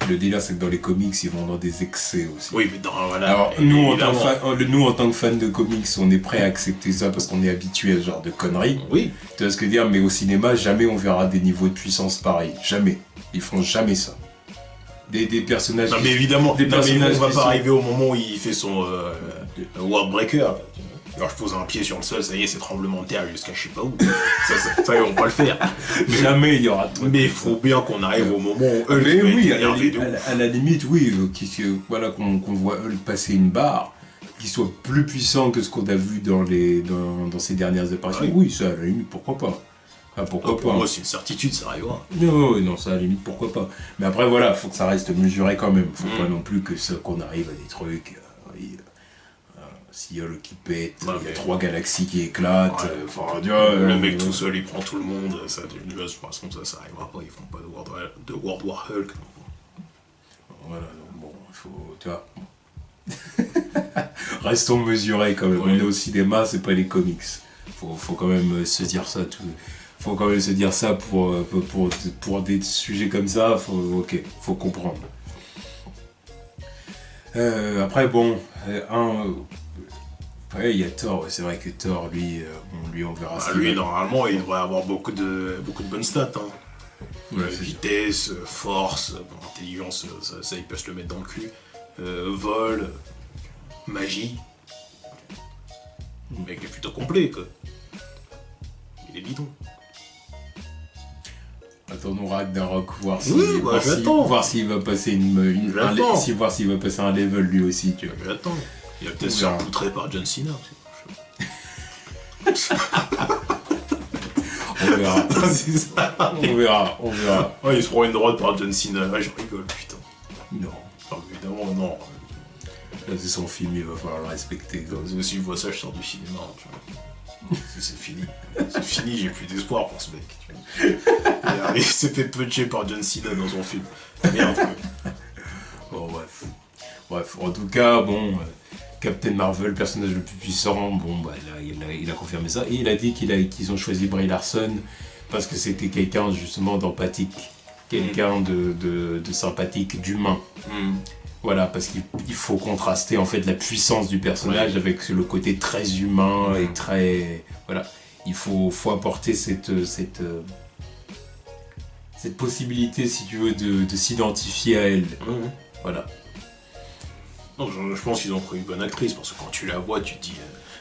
le délire c'est que dans les comics ils vont dans des excès aussi. Oui, mais voilà. Alors nous en tant que fans de comics, on est prêt à accepter ça parce qu'on est habitué à ce genre de conneries. Oui. Tu vois ce que je veux dire, mais au cinéma, jamais on verra des niveaux de puissance pareils. Jamais. Ils feront jamais ça. Des personnages... Non mais évidemment, on va pas arriver au moment où il fait son Worldbreaker. Alors je pose un pied sur le sol, ça y est, c'est tremblement de terre jusqu'à je sais pas où. Ça ils vont pas le faire. Mais jamais il y aura... Mais il faut bien qu'on arrive au moment où Hulk mais oui, à la limite, oui, voilà, qu'on voit Hulk passer une barre, qu'il soit plus puissant que ce qu'on a vu dans ces dernières apparitions. Oui. Oui, ça, à la limite, pourquoi pas. Enfin, pourquoi pas. Pour moi, c'est une certitude, ça arrivera. Non, ça, à la limite, pourquoi pas. Mais après, voilà, faut que ça reste mesuré quand même. Faut pas non plus qu'on arrive à des trucs... S'il y a le qui pète, il y a 3 galaxies qui éclatent, le mec tout seul il prend tout le monde, ça, de toute façon ça arrivera pas, ils font pas de World War Hulk. Voilà, donc bon, il faut, tu vois, restons mesurés quand même, on est au cinéma, c'est pas les comics, faut quand même se dire ça faut quand même se dire ça pour des sujets comme ça, faut comprendre. Après bon, ouais, il y a Thor, c'est vrai que Thor, lui on verra ça. Lui, normalement, il devrait avoir beaucoup de bonnes stats. Hein. Ouais, vitesse, force, intelligence, ça, il peut se le mettre dans le cul. Vol, magie. Le mec est plutôt complet, quoi. Il est bidon. Attendons Ragnarok, voir s'il va passer voir s'il va passer un level lui aussi, tu vois. J'attends. Il va peut-être se faire poutrer par John Cena aussi. On verra. On verra. Ouais, il se prend une droite par John Cena. Ouais, je rigole, putain. Non. Évidemment, non. Là, c'est son film, il va falloir le respecter. Si je vois ça, je sors du cinéma. Tu vois. C'est fini. C'est fini, j'ai plus d'espoir pour ce mec. Tu vois. Il s'est fait puncher par John Cena dans son film. Merde. Bon, bref, en tout cas, bon... Captain Marvel, le personnage le plus puissant, bon bah il a confirmé ça et il a dit qu'ils ont choisi Brie Larson parce que c'était quelqu'un justement d'empathique, quelqu'un de sympathique, d'humain. Voilà, parce qu'il faut contraster en fait la puissance du personnage avec le côté très humain et très voilà, il faut apporter cette possibilité si tu veux de s'identifier à elle. Voilà. Non, je pense qu'ils ont pris une bonne actrice, parce que quand tu la vois, tu te dis,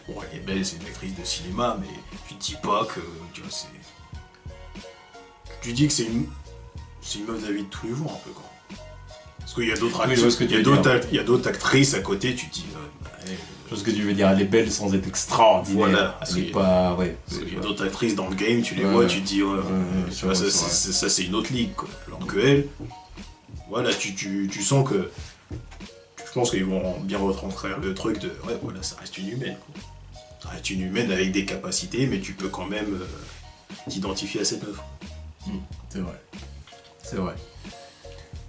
bon, elle est belle, c'est une actrice de cinéma, mais tu te dis pas que, tu vois, c'est... Tu dis que c'est une meuf de la vie de tous les jours, un peu, quoi. Parce qu'il y a d'autres actrices, il y a d'autres actrices à côté, tu te dis, je vois ce que tu veux dire, elle est belle sans être extraordinaire. Voilà. Elle est pas... Il y a d'autres actrices dans le game, tu les vois, tu te dis, tu vois, ça c'est une autre ligue, quoi. Alors que elle, voilà, tu sens que... Je pense qu'ils vont bien retranscrire le truc de ouais voilà, ça reste une humaine, quoi. Ça reste une humaine avec des capacités, mais tu peux quand même t'identifier à cette meuf. C'est vrai.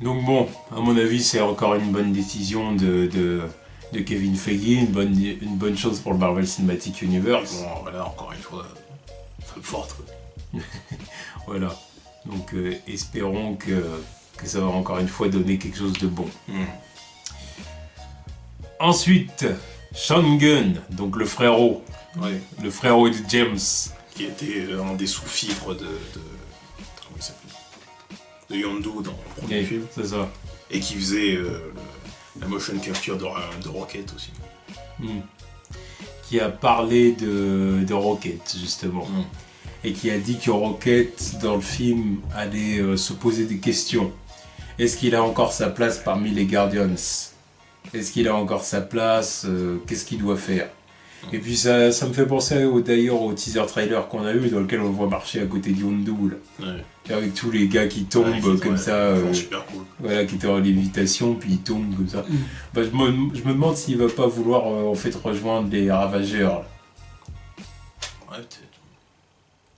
Donc bon, à mon avis, c'est encore une bonne décision de Kevin Feige, une bonne chose pour le Marvel Cinematic Universe. Bon, voilà, encore une fois, femme forte, quoi. Voilà. Donc espérons que ça va encore une fois donner quelque chose de bon. Ensuite, Sean Gunn, donc le frérot de James. Qui était un des sous-fifres de comment il s'appelle, de Yondu dans le premier film. C'est ça. Et qui faisait la motion capture de Rocket aussi. Qui a parlé de Rocket, justement. Et qui a dit que Rocket, dans le film, allait se poser des questions. Est-ce qu'il a encore sa place parmi les Guardians ? Est-ce qu'il a encore sa place ? Qu'est-ce qu'il doit faire ? Et puis ça me fait penser d'ailleurs au teaser trailer qu'on a eu, dans lequel on le voit marcher à côté de Yondu, là. Avec tous les gars qui tombent comme ça, super cool. Voilà, qui étaient en lévitation, puis ils tombent comme ça. Bah, je me demande s'il va pas vouloir en fait rejoindre les Ravageurs. Là. Ouais, peut-être.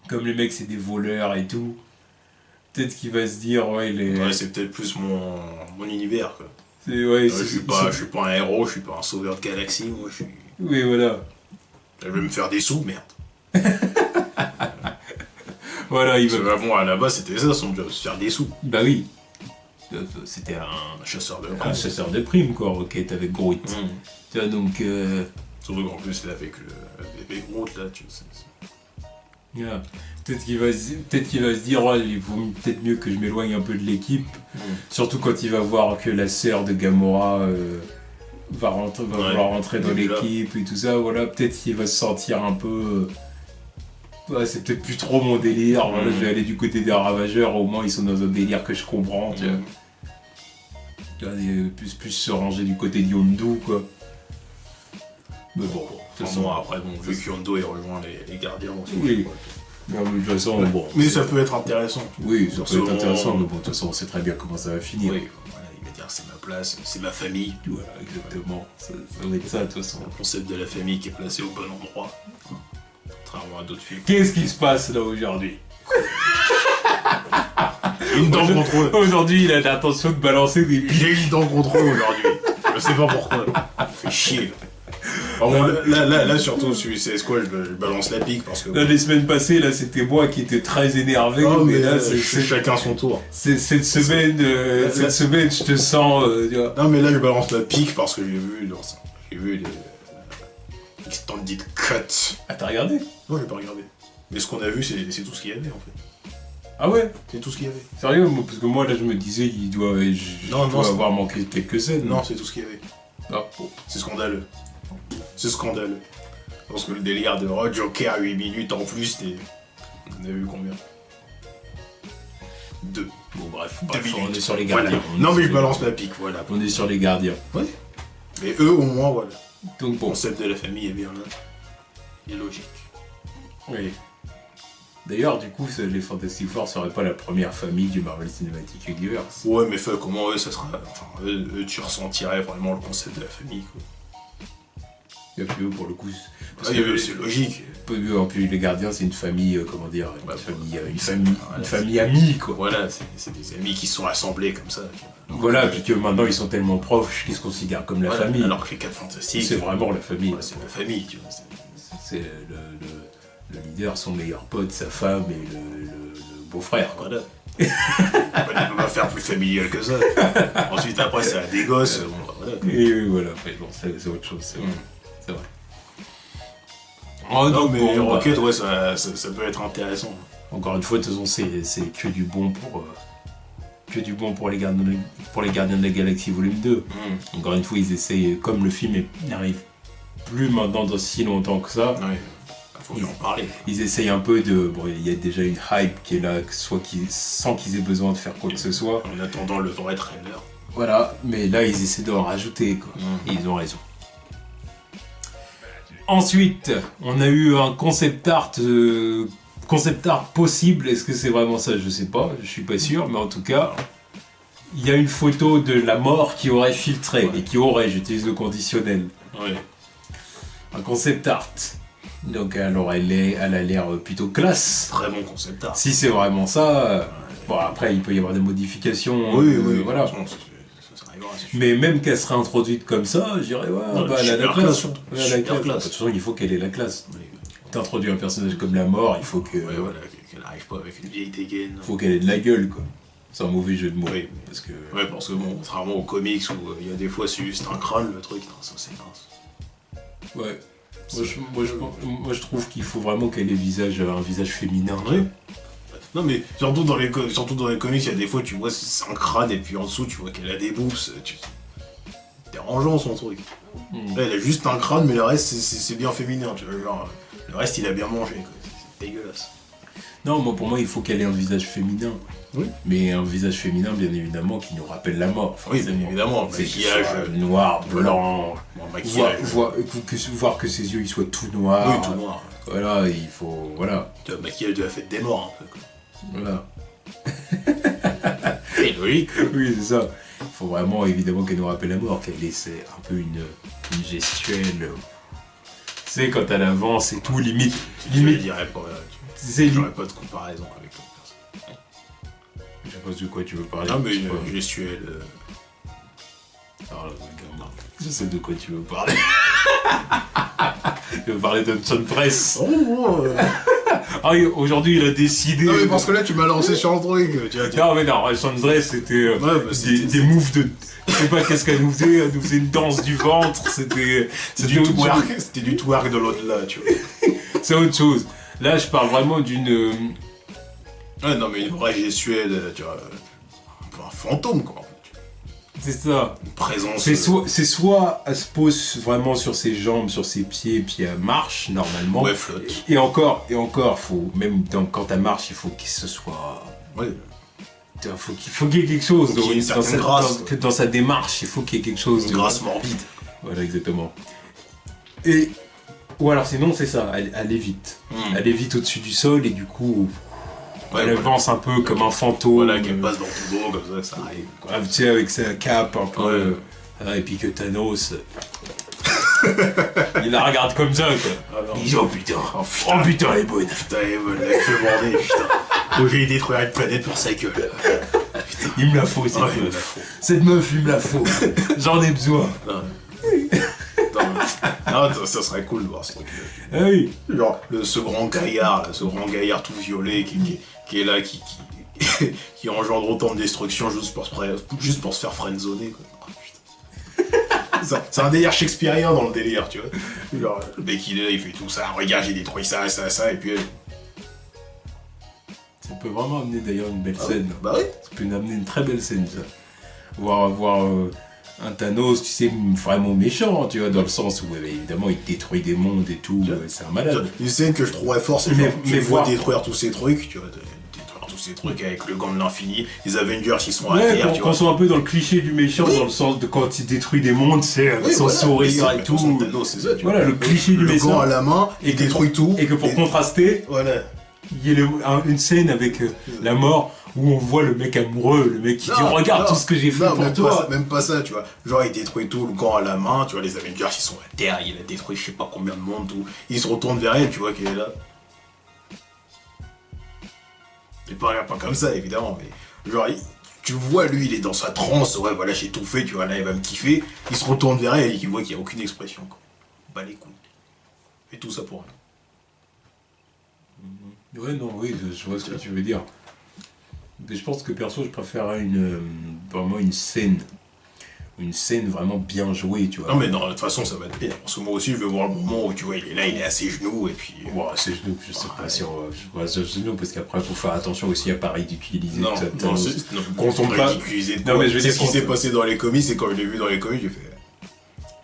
Comme les mecs c'est des voleurs et tout, peut-être qu'il va se dire ouais, c'est peut-être plus mon univers, quoi. Je suis pas un héros, je suis pas un sauveur de galaxie, moi je suis... Oui, voilà. Elle veut me faire des sous, merde. Voilà, il veut... Bon, à la base, c'était ça son job, se faire des sous. Bah oui. C'était un chasseur de primes, quoi, Rocket avec Groot. Tu vois, donc... Surtout qu'en plus, là, avec le bébé Groot, là, tu sais... Yeah. Peut-être qu'il va se dire, oh, il vaut peut-être mieux que je m'éloigne un peu de l'équipe. Surtout quand il va voir que la sœur de Gamora va vouloir rentrer dans l'équipe et tout ça. Voilà, peut-être qu'il va se sentir un peu... Ouais, c'est peut-être plus trop mon délire. Voilà, je vais aller du côté des Ravageurs, au moins ils sont dans un délire que je comprends. Tu vois. Plus se ranger du côté de Yondu, quoi. Mais bon, de toute façon, après, vu que Yondu il rejoint les gardiens aussi. Oui. Non, mais de toute façon, bon. Mais ça peut être intéressant. Oui, ça peut être intéressant, mais bon, de toute façon, on sait très bien comment ça va finir. Oui, voilà, il va dire c'est ma place, c'est ma famille. Voilà, exactement. Ça va être ça, de toute façon. Le concept de la famille qui est placé au bon endroit. Contrairement à d'autres films. Qu'est-ce qui se passe là aujourd'hui? Une dent contre eux. Aujourd'hui, il a l'intention de balancer des pics. J'ai une dent contre eux aujourd'hui. Je sais pas pourquoi. Ça fait chier. Là, surtout, c'est quoi, je balance la pique parce que... Là, les semaines passées, là, c'était moi qui étais très énervé. Oh, mais là, c'est chacun son tour. Cette semaine, je te sens... tu vois. Non, mais là, je balance la pique parce que j'ai vu les extended cuts. Ah, t'as regardé? Non, j'ai pas regardé. Mais ce qu'on a vu, c'est tout ce qu'il y avait, en fait. Ah ouais? C'est tout ce qu'il y avait. Sérieux? Parce que moi, là, je me disais, il doit avoir manqué quelques scènes. Non, c'est tout ce qu'il y avait. Ah, bon. C'est scandaleux. C'est scandaleux. Parce que le délire de Joker à 8 minutes en plus, on a vu combien? 2. Bon, bref, 2 minutes. On est sur les gardiens. Voilà. Non, mais je balance la pique, voilà. On est sur les gardiens. Ouais. Mais eux, au moins, voilà. Donc bon. Le concept de la famille est bien là. Il est logique. Oui. D'ailleurs, du coup, les Fantastic Four seraient pas la première famille du Marvel Cinematic Universe. Ouais, mais comment eux, ça sera... Enfin, eux, tu ressentirais vraiment le concept de la famille, quoi. Et puis eux, pour le coup... Parce que c'est logique. En plus, les gardiens, c'est une famille, comment dire... Une famille amie, quoi. Voilà, c'est des amis qui sont assemblés comme ça. Donc, voilà, puis que maintenant, ils sont tellement proches qu'ils se considèrent comme la famille. Alors que les 4 Fantastiques... C'est vraiment la famille. Ouais, c'est la famille, tu vois. C'est le leader, son meilleur pote, sa femme et le beau-frère. Voilà. On va faire plus familial que ça. Ensuite, après, ça a des gosses. Voilà. Et voilà, bon, c'est autre chose, c'est vrai. C'est vrai. Oh, non, mais Rocket, ouais, ça peut être intéressant. Encore une fois, de toute façon, c'est que du bon pour les Gardiens de la Galaxie volume 2. Encore une fois, ils essayent, comme le film n'arrive plus maintenant dans si longtemps que ça. Ouais. Faut en parler. Ils essayent un peu de... Bon, il y a déjà une hype qui est là, sans qu'ils aient besoin de faire quoi que ce soit. En attendant le vrai trailer. Voilà, mais là, ils essaient d'en rajouter, quoi. Et ils ont raison. Ensuite, on a eu un concept art possible. Est-ce que c'est vraiment ça? Je sais pas, je suis pas sûr, mais en tout cas, il y a une photo de la mort qui aurait filtré, et qui aurait, j'utilise le conditionnel. Ouais. Un concept art. Donc alors elle a l'air plutôt classe. Très bon concept art. Si c'est vraiment ça, bon après il peut y avoir des modifications. Oui, voilà. Ça arrivera, mais même qu'elle serait introduite comme ça, je dirais elle a la classe. De toute façon, il faut qu'elle ait la classe. Oui. T'introduis un personnage comme la mort, il faut que... Ouais, voilà, qu'elle arrive pas avec une vieille dégaine. Il faut qu'elle ait de la gueule, quoi. C'est un mauvais jeu de mots. Oui, parce que bon, contrairement aux comics où il y a des fois c'est juste un crâne, le truc, ça c'est mince. Ouais. Moi, je trouve qu'il faut vraiment qu'elle ait un visage féminin. Oui. Non, mais surtout dans les comics, il y a des fois, tu vois, c'est un crâne, et puis en dessous, tu vois qu'elle a des boobs. C'est dérangeant, son truc. Là, elle a juste un crâne, mais le reste, c'est bien féminin, tu vois. Genre, le reste, il a bien mangé, quoi. C'est dégueulasse. Non, pour moi, il faut qu'elle ait un visage féminin. Oui. Mais un visage féminin, bien évidemment, qui nous rappelle la mort. Oui, bien évidemment. Maquillage noir, blanc. Voir que ses yeux ils soient tout noirs. Oui, tout noir. Voilà, il faut. Voilà. Tu vois, maquillage de la fête des morts, un peu, quoi. Voilà. C'est logique. Oui, c'est ça. Il faut vraiment, évidemment, qu'elle nous rappelle la mort, qu'elle ait un peu une gestuelle. Tu sais, quand elle avance et tout, limite. Je dirais pas. J'aurais pas de comparaison avec l'autre personne. Je sais pas de quoi tu veux parler. Non, mais une gestuelle. Je sais de quoi tu veux parler. Je vais parler d'Hudson Press. Oh, Ah, aujourd'hui, il a décidé... Non, mais parce que là, tu m'as lancé sur le truc. Non, mais non, Hudson Press, c'était des moves de... Je sais pas qu'est-ce qu'elle nous faisait. Elle nous faisait une danse du ventre. C'était du twerk. C'était du twerk de l'au-delà, tu vois. C'est autre chose. Là, je parle vraiment d'une... Ouais, non, mais une vraie gestuelle, tu vois... Un fantôme, quoi. C'est ça. Une présence... C'est soit elle se pose vraiment sur ses jambes, sur ses pieds, puis elle marche, normalement. Ouais, flotte. Et encore, faut, même quand elle marche, il faut qu'il se soit... Ouais. Faut qu'il y ait quelque chose qu'il y ait une certaine grâce. Dans sa démarche, il faut qu'il y ait quelque chose. Une grâce morbide. Voilà, exactement. Et... Ou alors sinon, c'est ça, elle évite. Elle évite au-dessus du sol, et du coup... Ouais, elle avance un peu comme un fantôme. Voilà, qu'elle passe dans ton dos, comme ça arrive. Ouais, tu sais, avec sa cape un peu... et puis que Thanos... il la regarde comme ça, quoi. Il dit, oh putain, elle est bonne. Putain, elle est bonne, elle fait border, putain. J'ai détruire une planète pour sa gueule. Putain. Il me la faut, cette meuf. Cette meuf, il me la faut. J'en ai besoin. Non, ça serait cool de voir ce truc. Ah oui. Genre, ce grand gaillard tout violet qui est là, qui engendre autant de destruction juste pour se faire friendzoner, quoi. Oh, putain. C'est un délire shakespearien dans le délire, tu vois. Genre, le mec il fait tout ça, regarde, j'ai détruit ça, et puis... Ça peut vraiment amener d'ailleurs une belle scène. Bah oui. Ça peut amener une très belle scène, ça. Voir un Thanos, tu sais, vraiment méchant, tu vois, dans le sens où, évidemment, il détruit des mondes et tout, c'est un malade. Une scène que je trouverais forte, c'est genre, tu vois détruire tous ces trucs, tu vois, détruire tous ces trucs avec le gant de l'infini, les Avengers, ils sont à terre, tu vois. Qu'on soit un peu dans le cliché du méchant, dans le sens de quand il détruit des mondes, c'est son sourire et tout. Thanos, c'est ça, tu vois. Voilà, le cliché du méchant. Le gant à la main, il détruit tout. Et que pour contraster, voilà. il y a une scène avec la mort, où on voit le mec amoureux, le mec qui dit regarde tout ce que j'ai fait pour toi. Même pas ça, tu vois. Genre il détruit tout, le gant à la main, tu vois, les Avengers ils sont à terre, il a détruit je sais pas combien de monde, tout. Il se retourne vers elle, tu vois qu'elle est là. Il pas comme ça évidemment, mais genre tu vois lui il est dans sa transe, ouais voilà j'ai tout fait, tu vois, là il va me kiffer. Il se retourne vers elle et il voit qu'il n'y a aucune expression, quoi. Bah les couilles. Et tout ça pour rien. Ouais non oui, je vois ce que tu veux dire. Mais je pense que perso, je préférerais vraiment une scène vraiment bien jouée, tu vois. Non mais non, de toute façon ça va être bien, parce que moi aussi je veux voir le moment où tu vois il est là, il est à ses genoux et puis... Ouais, à ses genoux, je sais pas si on va à ses genoux, parce qu'après il faut faire attention aussi à pas ridiculiser. Non, quand on pas... Non mais je veux dire, ce qui s'est passé dans les comics, c'est quand je l'ai vu dans les comics, j'ai fait...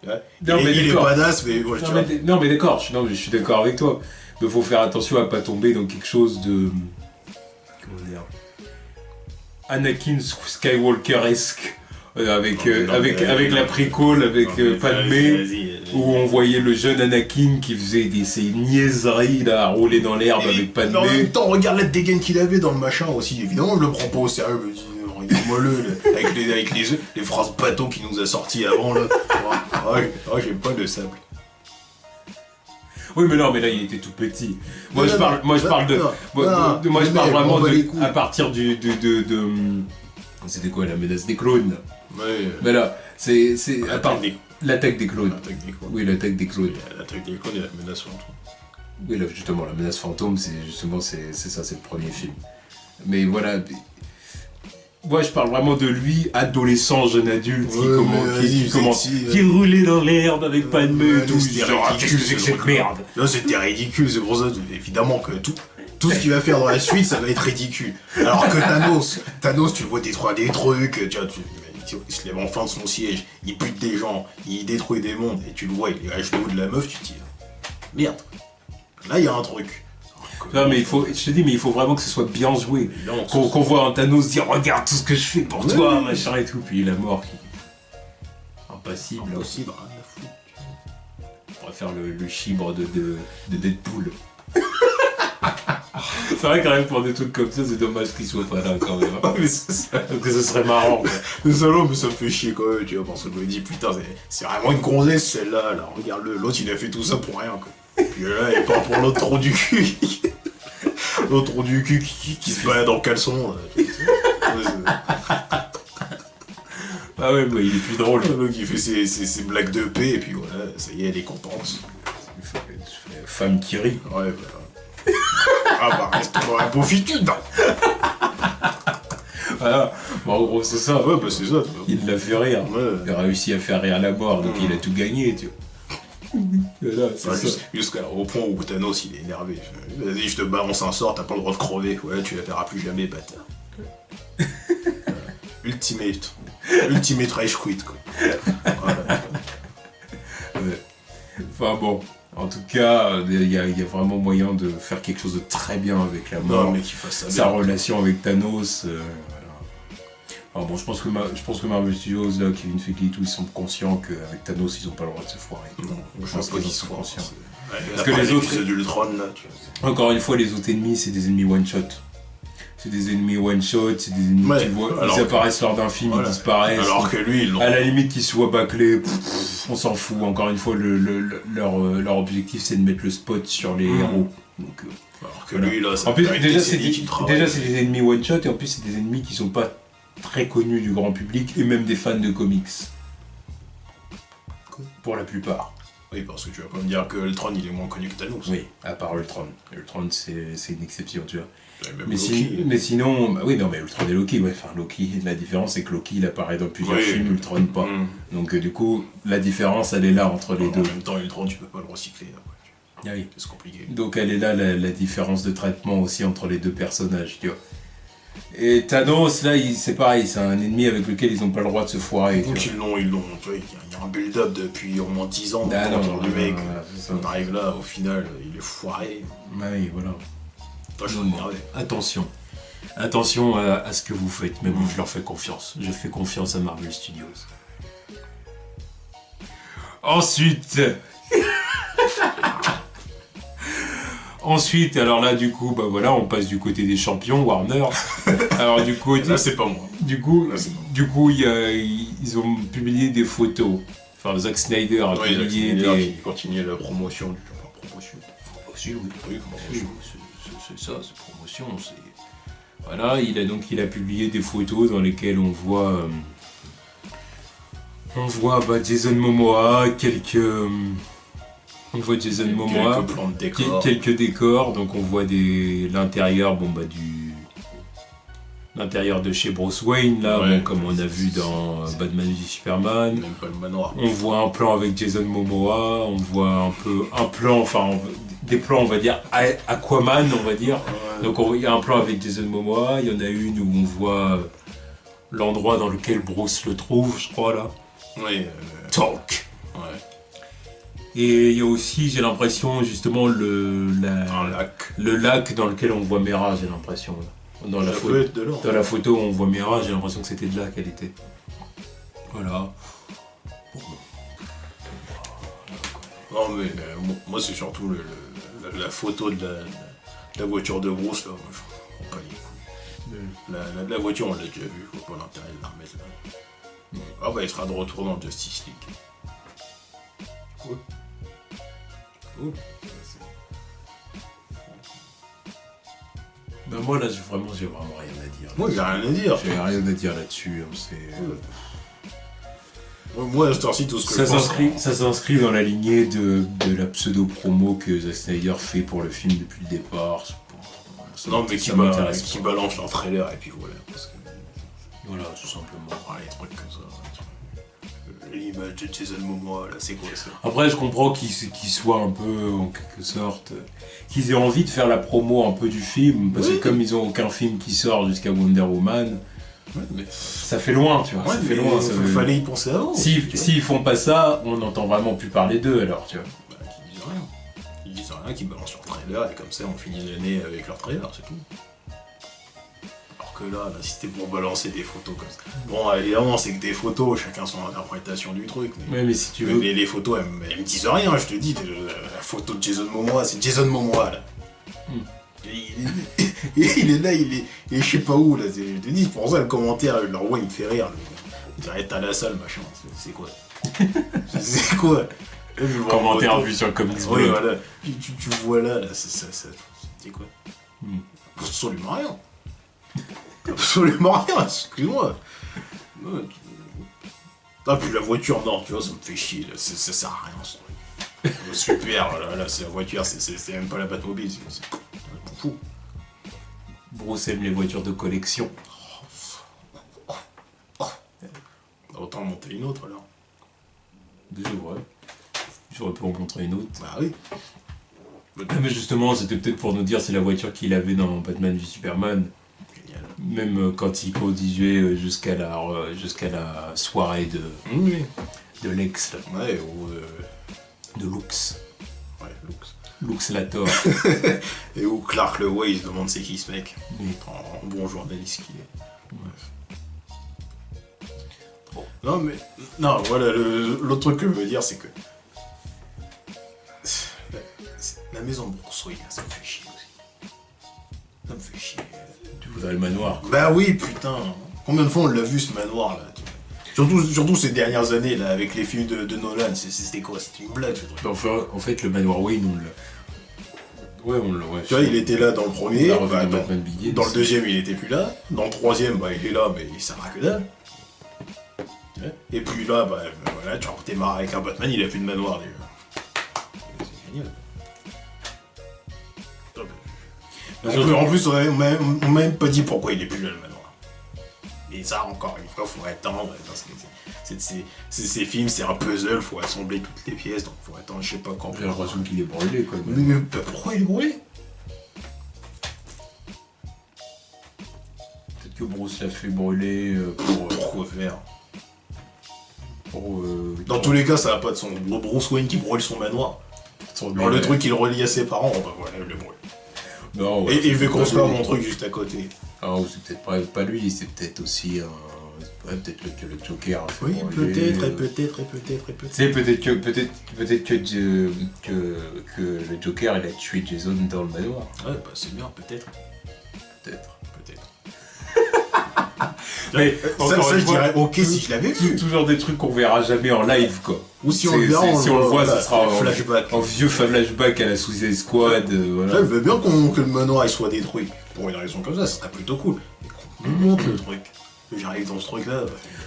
Ouais. Non, il est badass, mais... Ouais, non mais d'accord, je suis d'accord avec toi. Mais faut faire attention à pas tomber dans quelque chose de... Comment dire, Anakin Skywalker-esque, avec la préquelle, avec Padmé, où on voyait le jeune Anakin qui faisait ces niaiseries là, à rouler dans l'herbe avec Padmé. Mais en même temps, regarde la dégaine qu'il avait dans le machin aussi, évidemment, je le prends pas au sérieux, je me dis, regarde-moi-le, avec les phrases bateaux qu'il nous a sorties avant, là. J'ai pas de sable. Oui, mais non, mais là, il était tout petit. Moi, je parle vraiment à partir c'était quoi, la menace des clones? Ouais. Mais là, c'est l'attaque des clones. Oui, l'attaque des clones. L'attaque des clones et la menace fantôme. Oui, là, justement, la menace fantôme, c'est ça, c'est le premier film. Mais voilà... Moi, je parle vraiment de lui, adolescent, jeune adulte, qui roulait dans l'herbe avec Padmé et tout. Qu'est-ce que c'est que cette merde? Non, c'était ridicule, c'est pour ça, évidemment, que tout ce qu'il va faire dans la suite, ça va être ridicule. Alors que Thanos, tu le vois détruire des trucs, tu vois, il se lève enfin de son siège, il bute des gens, il détruit des mondes, et tu le vois, il est à genoux de la meuf, tu te dis, merde, là, il y a un truc. Non mais je te dis, mais il faut vraiment que ce soit bien joué. Qu'on voit un Thanos dire regarde tout ce que je fais pour toi, machin et tout, puis la mort qui... Impassible. Rien à foutre. On pourrait faire le chibre de Deadpool. C'est vrai quand même pour des trucs comme ça, c'est dommage qu'il soit pas là quand même. Mais que ce serait marrant quoi. C'est salaud, mais ça me fait chier quand même, tu vois, parce que je me dis putain, c'est vraiment une gonzesse celle-là, là, regarde-le, l'autre il a fait tout ça pour rien quoi. Puis là, il part pour l'autre trou du cul. L'autre trou du cul qui se balade en caleçon. Ah ouais, bah, il est plus drôle. Donc il fait ses blagues de paix et puis voilà, ça y est, elle est contente. Femme qui rit. Ouais, bah. Ah bah, restons dans la profitude. Voilà, bon, en gros, c'est ça. Ouais, bah c'est ça. Il l'a fait rire. Ouais. Il a réussi à faire rire la mort, donc il a tout gagné, tu vois. Voilà, c'est Ouais, ça. jusqu'au point où Thanos il est énervé. Vas-y, je te balance un sort, t'as pas le droit de crever. Ouais, tu la verras plus jamais, bâtard. Ultimate Rage Quit, quoi. Voilà. Ouais. Enfin bon, en tout cas, il y a vraiment moyen de faire quelque chose de très bien avec la mort. Non, mais qu'il fasse ça Sa bien. relation avec Thanos. Voilà. Alors bon, je pense que Marvel Studios, là, Kevin Feige et tout, ils sont conscients qu'avec Thanos, ils ont pas le droit de se foirer. Non, je pense pas qu'ils soient conscients. Parce que les autres d'Ultron, là, tu vois. Encore une fois, les autres ennemis, c'est des ennemis one-shot. C'est des ennemis one-shot, c'est des ennemis, Ouais, tu vois, alors ils apparaissent lors d'un film, voilà. ils disparaissent. Alors que lui, À la limite qu'ils soient bâclés, on s'en fout. Encore une fois, leur objectif, c'est de mettre le spot sur les héros. Donc, alors que voilà. lui, là, ça en plus, fait déjà, c'est décennies qu'il travaille. des ennemis one-shot, et en plus, c'est des ennemis qui sont pas très connus du grand public, et même des fans de comics. Pour la plupart. Oui, parce que tu vas pas me dire que Ultron, il est moins connu que Thanos. Oui, à part Ultron. Ultron, c'est une exception, tu vois. Même Mais, Loki. mais sinon, bah oui, non, mais Ultron et Loki, ouais, enfin Loki, la différence c'est que Loki il apparaît dans plusieurs films, Ultron pas. Donc du coup, la différence elle est là entre les deux. En même temps, Ultron, tu peux pas le recycler. Ah oui. C'est compliqué. Donc elle est là la différence de traitement aussi entre les deux personnages, tu vois. Et Thanos, là, c'est pareil, c'est un ennemi avec lequel ils n'ont pas le droit de se foirer. Donc ils l'ont, tu vois, il y a un build-up depuis au moins 10 ans Ah non, autour du mec. ça. On arrive là, au final, il est foiré. Ah oui, voilà. Toi, je suis énervé. Attention. Attention à ce que vous faites, même je leur fais confiance. Je fais confiance à Marvel Studios. Ensuite... Ensuite, alors là, du coup, bah voilà, on passe du côté des champions, Warner. Alors du coup, Là, c'est pas moi. Du coup, Là, c'est bon. ils ont publié des photos. Enfin, Zack Snyder a Oui, publié qui continue la promotion du genre. Promotion. Promotion, oui. Oui, promotion. C'est ça, c'est promotion. Voilà, il a publié des photos dans lesquelles on voit Jason Momoa, on voit Jason Momoa, Quelques plans de décors. quelques décors, donc on voit l'intérieur, l'intérieur de chez Bruce Wayne, là, Ouais, comme on a vu dans Batman v Superman. Même pas le manoir. On voit un plan avec Jason Momoa, on voit des plans, on va dire, Aquaman, on va dire. Ouais. Donc il y a un plan avec Jason Momoa, il y en a une où on voit l'endroit dans lequel Bruce le trouve, je crois, là. Oui. Talk. Ouais. Et il y a aussi, j'ai l'impression, justement, Un lac. le lac dans lequel on voit Mera, j'ai l'impression. Là. Dans la Ça photo. peut être de l'or. Dans la photo, on voit Mera, j'ai l'impression que c'était de là qu'elle était. Voilà. Non, mais moi, c'est surtout la photo de la voiture de Bruce, là. Moi, je comprends pas les couilles. La voiture, on l'a déjà vue, je vois pas l'intérêt de la remettre là. Ah, bah, il sera de retour dans Justice League. Cool. Cool. Ben moi là j'ai vraiment rien à dire. Moi, j'ai rien à dire. J'ai rien à dire là-dessus. Hein, Moi, à cette heure-ci, tout ce que je pense... ça s'inscrit dans la lignée de la pseudo-promo que Zack Snyder fait pour le film depuis le départ. Non, mais qui balance leur trailer et puis voilà. Parce que... Voilà, tout simplement. Ah, les trucs comme ça. L'image de Jason Momoa, là, c'est quoi ça? Après, je comprends qu'ils soient un peu, en quelque sorte, qu'ils aient envie de faire la promo un peu du film, parce que comme ils ont aucun film qui sort jusqu'à Wonder Woman, ça fait loin, tu vois. Ouais, ça fait loin. Il fallait y penser avant. S'ils font pas ça, on n'entend vraiment plus parler d'eux, alors, tu vois. Bah, qu'ils disent rien. Ils disent rien, qu'ils balancent leur trailer, et comme ça, on finit l'année avec leur trailer, c'est tout. Que là, si c'était pour balancer des photos comme ça. Bon, évidemment, c'est que des photos, chacun son interprétation du truc. Mais si tu veux. Les photos, elles me disent rien, je te dis. La photo de Jason Momoa, c'est Jason Momoa, là. Il est là, il est je sais pas où, là. Je te dis, pour ça, le commentaire, leur voix, il me fait rire. Il dirait, t'as la salle, machin. C'est quoi? C'est quoi? Commentaire vu sur le Comics Blog. Oui, voilà. Tu vois là, ça. C'est quoi? Absolument rien. Absolument rien, excuse-moi. Ah, puis la voiture, non, tu vois, ça me fait chier, là. Ça sert à rien, ce truc. Super, là c'est la voiture, c'est même pas la Batmobile, c'est fou. Bruce aime les voitures de collection. Autant en monter une autre alors. C'est vrai. J'aurais pu en montrer une autre. Bah oui. Mais justement, c'était peut-être pour nous dire c'est la voiture qu'il avait dans Batman v Superman. Génial. Même quand il conduisait jusqu'à la soirée de Lex, là. Ouais, ou De Lux. Ouais, Lux. Lux Lator. Et où Clark le voit, il se demande c'est qui ce mec. Oui. En bon journaliste qu'il est. Bref. Bon. Non mais. Non, voilà, l'autre truc que je veux dire, c'est que. La maison de Bruce Wayne, ça me fait chier aussi. Ça me fait chier. Tu voudrais le manoir. Bah oui, putain. Combien de fois on l'a vu ce manoir là, surtout ces dernières années là, avec les films de Nolan, c'était quoi? C'était une blague ce truc. Enfin, en fait, le manoir Wayne, on l'a. Ouais, on l'a. Ouais, tu vois, il était là dans le premier, dans le deuxième il était plus là, dans le troisième bah il est là mais il sert à que dalle. Et puis là, bah voilà, tu démarres avec un Batman, il a plus de manoir déjà. C'est génial. En plus, on m'a même pas dit pourquoi il est plus là le manoir. Et ça, encore une fois, faut attendre. Parce que ces films, c'est un puzzle, faut assembler toutes les pièces, donc faut attendre, je sais pas quand. J'ai l'impression qu'il est brûlé, quoi. Mais pourquoi il est brûlé? Peut-être que Bruce l'a fait brûler Pourquoi faire? Pour, dans tous les cas, ça va pas de son Bruce Wayne qui brûle son manoir. Dans le truc qu'il relie à ses parents, bah voilà, il le brûle. Non, ouais, et il veut construire mon truc juste à côté. Ah, c'est peut-être pas lui, c'est peut-être aussi un. Ouais, peut-être que le Joker. Oui, peut-être. C'est peut-être que le Joker il a tué Jason dans le manoir. Ouais, bah c'est bien, peut-être. Peut-être. Mais ça je dirais ok si je l'avais vu. Toujours des trucs qu'on verra jamais en live, quoi. Ou si on le verra, si on le voit, ça sera flashback. En vieux flashback à la Suicide Squad. Voilà. Là, je veux bien que le manoir il soit détruit. Pour une raison comme ça serait plutôt cool. Mais qu'on nous montre le truc. J'arrive dans ce truc là.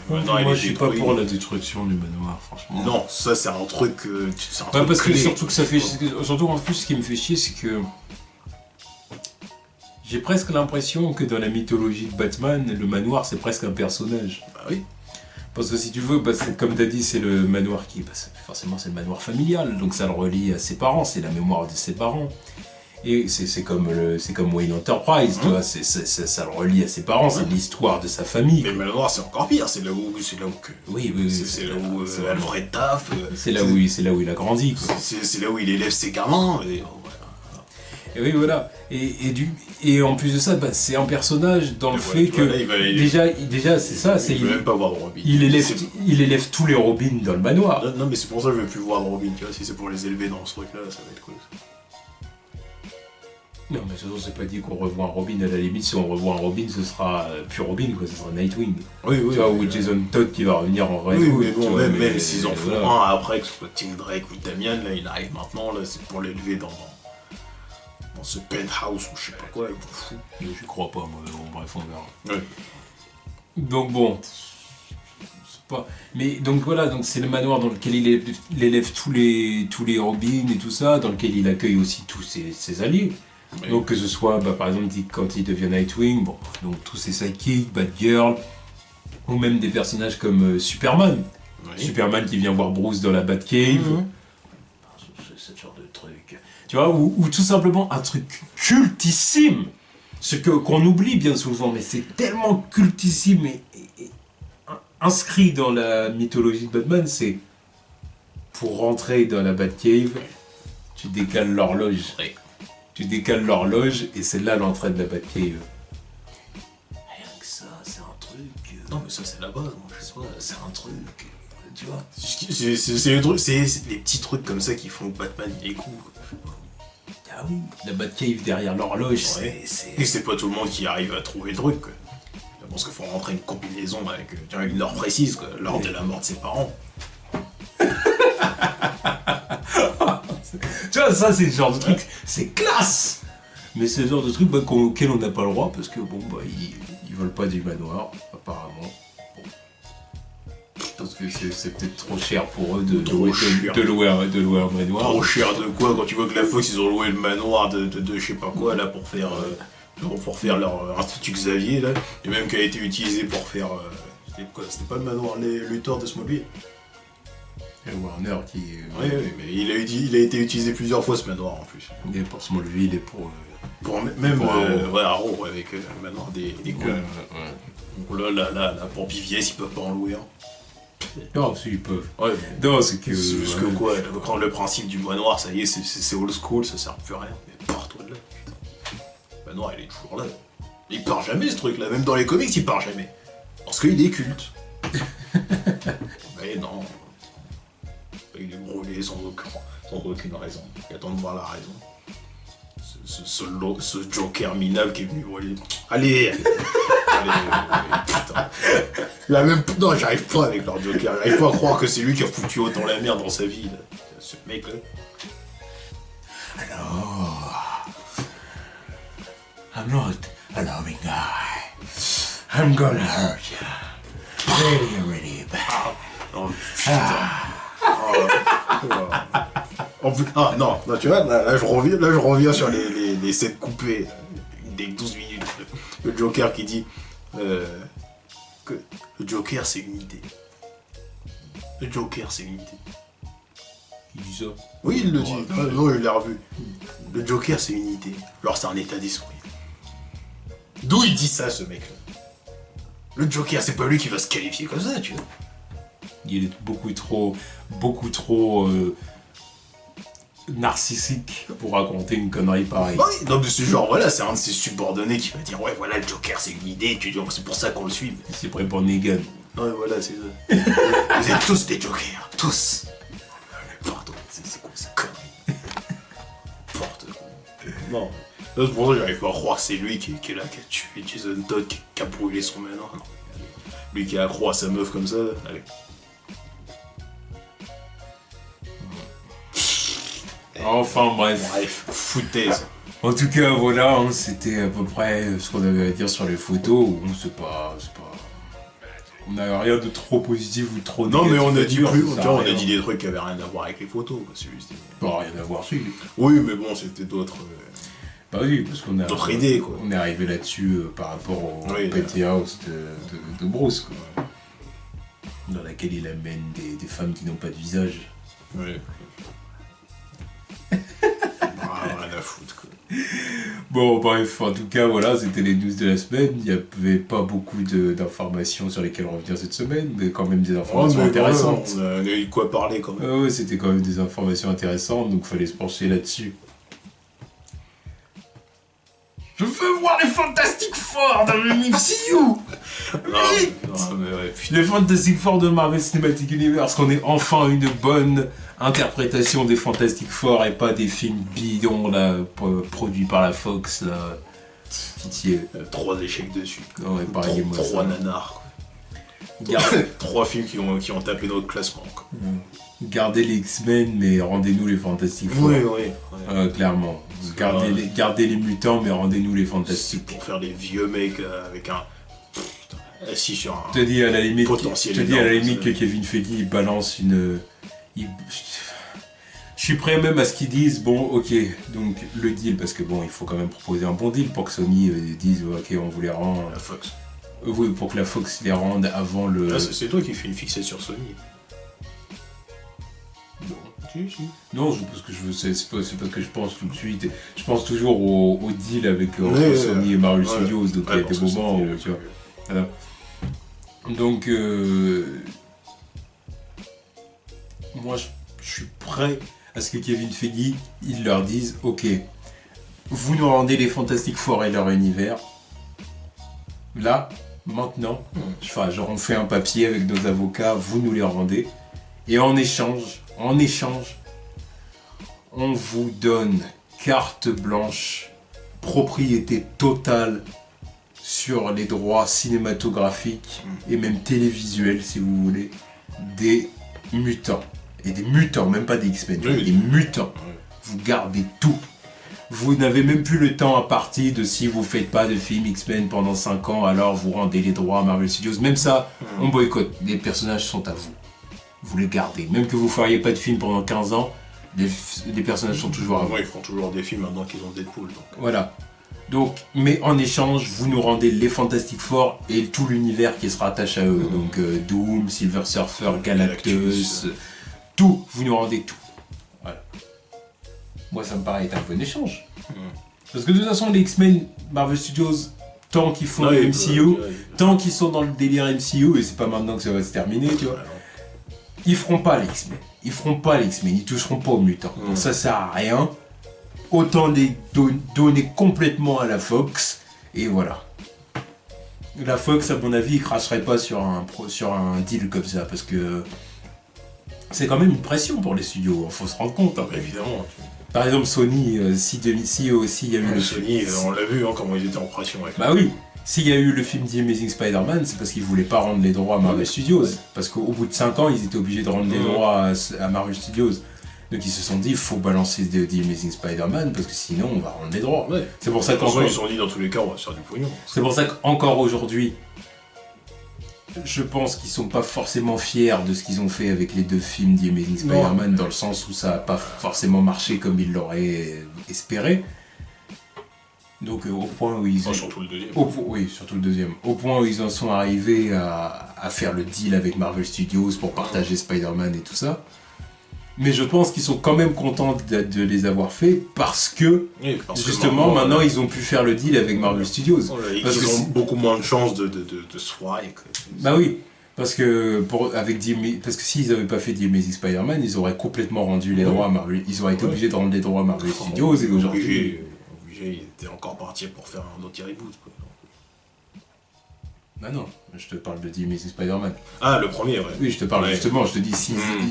Moi je suis pas pour la destruction du manoir, franchement. Non, ça c'est un truc. Parce que surtout que ça fait. Surtout en plus, ce qui me fait chier, c'est que. J'ai presque l'impression que dans la mythologie de Batman, le manoir c'est presque un personnage. Bah oui. Parce que si tu veux, comme tu as dit, c'est le manoir qui. Forcément, c'est le manoir familial, donc ça le relie à ses parents, c'est la mémoire de ses parents. Et c'est comme Wayne Enterprise, tu vois, ça le relie à ses parents, c'est l'histoire de sa famille. Mais le manoir c'est encore pire, c'est là où oui, c'est là où Alfred taffe. C'est là où il a grandi, quoi. C'est là où il élève ses gamins. Et oui, voilà. Et en plus de ça, c'est un personnage dans le fait que déjà c'est ça, il veut même pas voir de Robin. Il élève tous les Robins dans le manoir. Non, mais c'est pour ça que je veux plus voir de Robin, tu vois, si c'est pour les élever dans ce truc-là, ça va être cool. Non, mais c'est pas dit qu'on revoit un Robin. À la limite, si on revoit un Robin, ce sera plus Robin, quoi. Ce sera Nightwing. Oui. Tu vois, ou Jason Todd qui va revenir en vrai. Oui, mais bon, même s'ils en font un après, que ce soit Tim Drake ou Damian, là, il arrive maintenant, là, c'est pour l'élever dans ce penthouse ou je sais pas quoi, il m'en fout. Je crois pas, moi. Bon, bref, on verra. Ouais. Donc bon. Mais donc voilà, donc c'est le manoir dans lequel il élève tous les Robins et tout ça, dans lequel il accueille aussi tous ses alliés. Oui. Donc que ce soit, par exemple, quand il devient Nightwing, bon, donc tous ses sidekicks, Batgirl, ou même des personnages comme Superman. Oui. Superman qui vient voir Bruce dans la Batcave. Ce genre de truc. Tu vois, ou tout simplement un truc cultissime. Ce qu'on oublie bien souvent, mais c'est tellement cultissime et inscrit dans la mythologie de Batman, c'est pour rentrer dans la Batcave, tu décales l'horloge. Oui. Tu décales l'horloge et c'est là l'entrée de la Batcave. Rien que ça, c'est un truc. Non, mais ça, c'est la base, moi, je sais pas. C'est un truc. Tu vois. C'est des petits trucs comme ça qui font que Batman il est cool. Ah oui, la Batcave derrière l'horloge, ouais. Et c'est pas tout le monde qui arrive à trouver le truc, quoi. Parce qu'il faut rentrer une combinaison avec une heure précise, quoi, l'heure de la mort de ses parents. Tu vois, ça c'est le genre de truc, c'est classe. Mais c'est le genre de truc auquel on n'a pas le droit parce que bon, ils veulent pas du manoir, apparemment. Bon. que c'est peut-être trop cher pour eux de louer un manoir. Trop cher de quoi quand tu vois que la Fox ils ont loué le manoir de je sais pas quoi là pour faire leur Institut Xavier là, et même qui a été utilisé pour faire c'était pas le manoir Luthor de Smallville. Et Warner qui. Oui, mais il a été utilisé plusieurs fois ce manoir en plus. Et pour Smallville et pour. Même Arrow avec le manoir des coups. Donc là, pour BVS, ils peuvent pas en louer un. Non, si, ils peuvent. Ouais, non, c'est que. C'est juste que quoi, quand le principe du manoir, ça y est, c'est old school, ça sert plus à rien. Mais pars-toi de là, putain. Le manoir, il est toujours là. Il part jamais ce truc-là, même dans les comics, il part jamais. Parce qu'il est culte. Mais non. Il est brûlé sans aucune raison. Il attend de voir la raison. Ce Joker minable qui est venu voler. Allez, putain. Non, j'arrive pas avec leur Joker. J'arrive pas à croire que c'est lui qui a foutu autant la merde dans sa vie. Là. Ce mec-là. Alors, I'm not a loving guy. I'm gonna hurt you. Really bad. Oh, putain. Non, tu vois, là je reviens sur les scènes coupées des 12 minutes. Le Joker qui dit que le Joker c'est une idée. Le Joker c'est une idée. Il dit ça? Oui, il le dit. Non, il l'a revu. Le Joker c'est une idée. Alors c'est un état d'esprit. D'où il dit ça, ce mec-là? Le Joker, c'est pas lui qui va se qualifier comme ça, tu vois. Il est beaucoup trop narcissique pour raconter une connerie pareille. Oui, non mais c'est genre, voilà, c'est un de ses subordonnés qui va dire, ouais, voilà, le Joker, c'est une idée, tu dis, c'est pour ça qu'on le suit. C'est prêt pour Negan. Ouais, voilà, c'est ça. Vous êtes tous des Jokers, tous. Pardon, c'est quoi cette connerie? Porte. Non. C'est pour ça que j'arrive pas à croire que c'est lui qui est là, qui a tué Jason Todd, qui a brûlé son manoir. Non. Lui qui a accro à sa meuf comme ça, allez. Enfin bref, foutaise. En tout cas voilà, hein, c'était à peu près ce qu'on avait à dire sur les photos. C'est pas... On n'a rien de trop positif ou trop négatif. Non mais on a dit on a dit des trucs qui avaient rien à voir avec les photos. C'est juste... Pas rien à voir dessus. Oui mais bon c'était d'autres... Bah oui, parce qu'on a... D'autres idées quoi. On est arrivé là-dessus par rapport au Petty House de Bruce quoi. Dans laquelle il amène des femmes qui n'ont pas de visage. Oui. Rien à foutre quoi. Bon bref, en tout cas voilà, c'était les news de la semaine. Il n'y avait pas beaucoup d'informations sur lesquelles revenir cette semaine, mais quand même des informations intéressantes. On a eu de quoi parler quand même. Ouais, c'était quand même des informations intéressantes, donc fallait se pencher là-dessus. Je veux voir les Fantastic Four dans le MCU. Non, mais ouais, putain. Les Fantastic Four de Marvel Cinematic Universe, qu'on ait enfin une bonne interprétation des Fantastic Four et pas des films bidons là, produits par la Fox là. Pitié. 3 échecs dessus. Non, ouais, pareil, 3 nanars. Quoi. 3 films qui ont tapé notre classement. Quoi. Gardez les X-Men, mais rendez-nous les Fantastic Four. Oui. Clairement. Gardez les mutants, mais rendez-nous les Fantastiques. Pour faire des vieux mecs avec un... assis sur un... Je te dis à la limite, potentiel que Kevin Feige il balance une... Je suis prêt même à ce qu'ils disent, bon ok, donc le deal, parce que bon, il faut quand même proposer un bon deal pour que Sony dise ok, on vous les rend... La Fox. Oui, pour que la Fox les rende avant le... Ah, c'est toi qui fais une fixette sur Sony. Non, parce que c'est parce que je pense tout de suite. Je pense toujours au deal avec Sony et Marvel Studios, donc il y a des moments où tu vois. Voilà. Donc, moi je suis prêt à ce que Kevin Feige il leur dise ok, vous nous rendez les Fantastic Four et leur univers. Là, maintenant, genre on fait un papier avec nos avocats, vous nous les rendez, et en échange, on vous donne carte blanche, propriété totale sur les droits cinématographiques et même télévisuels, si vous voulez, des mutants. Et des mutants, même pas des X-Men, des mutants. Vous gardez tout. Vous n'avez même plus le temps à partir de si vous faites pas de film X-Men pendant 5 ans, alors vous rendez les droits à Marvel Studios. Même ça, on boycotte. Les personnages sont à vous. vous les gardez. Même que vous feriez pas de film pendant 15 ans, les personnages sont toujours à vous. Ouais, ils font toujours des films maintenant qu'ils ont Deadpool. Donc. Voilà. Donc, mais en échange, vous nous rendez les Fantastic Four et tout l'univers qui se rattache à eux. Donc Doom, Silver Surfer, Galactus, tout. Vous nous rendez tout. Voilà. Moi, ça me paraît être un bon échange. Parce que de toute façon, les X-Men, Marvel Studios, tant qu'ils font le MCU, tant qu'ils sont dans le délire MCU, et c'est pas maintenant que ça va se terminer, tu vois, ils feront pas les X-Men. Ils feront pas les X-Men, ils toucheront pas aux mutants. Donc ça sert à rien. Autant les donner complètement à la Fox, et voilà. La Fox, à mon avis, il cracherait pas sur un deal comme ça, parce que c'est quand même une pression pour les studios, faut se rendre compte. Hein. Évidemment. Par exemple, Sony, s'il y a eu le Sony, on l'a vu, hein, comment ils étaient en pression avec. Bah oui, s'il y a eu le film The Amazing Spider-Man, c'est parce qu'ils voulaient pas rendre les droits à Marvel Studios. Parce qu'au bout de 5 ans, ils étaient obligés de rendre les droits à Marvel Studios. Donc ils se sont dit, il faut balancer The Amazing Spider-Man parce que sinon on va rendre les droits. Ouais. C'est pour ça qu'encore... Ils se sont dit, dans tous les cas, on va se faire du pognon. C'est pour ça qu'encore aujourd'hui, je pense qu'ils sont pas forcément fiers de ce qu'ils ont fait avec les 2 films The Amazing Spider-Man, dans le sens où ça a pas forcément marché comme ils l'auraient espéré. Donc au point où ils... surtout le deuxième. Oui, surtout le deuxième. Au point où ils en sont arrivés à faire le deal avec Marvel Studios pour partager Spider-Man et tout ça. Mais je pense qu'ils sont quand même contents de les avoir fait parce que, justement, maintenant, ils ont pu faire le deal avec Marvel Studios. Parce qu'ils ont beaucoup moins de chances de se foirer. Bah oui, parce que s'ils n'avaient pas fait The Amazing Spider-Man, ils auraient complètement rendu les droits à Marvel. Ils auraient été obligés de rendre les droits à Marvel Studios et aujourd'hui... Ils étaient encore partis pour faire un autre reboot. Bah non, je te parle de The Amazing Spider-Man. Ah, le premier, ouais. Oui, je te parle justement, je te dis,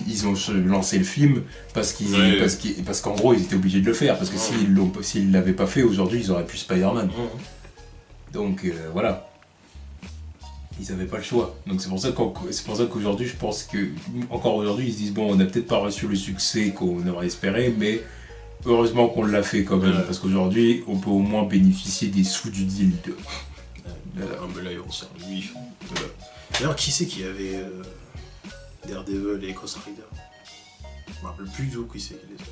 ils ont lancé le film parce qu'en gros, ils étaient obligés de le faire, parce que s'ils l'avaient pas fait, aujourd'hui, ils auraient pu Spider-Man. Donc, voilà. Ils n'avaient pas le choix. Donc c'est pour ça qu'aujourd'hui, je pense que, encore aujourd'hui, ils se disent, bon, on n'a peut-être pas reçu le succès qu'on aurait espéré, mais heureusement qu'on l'a fait quand même, parce qu'aujourd'hui, on peut au moins bénéficier des sous du deal de... mais là, on sert lui. D'ailleurs, qui c'est qui avait Daredevil et Ghost Rider? Je me rappelle plus du tout qui c'est qui les a.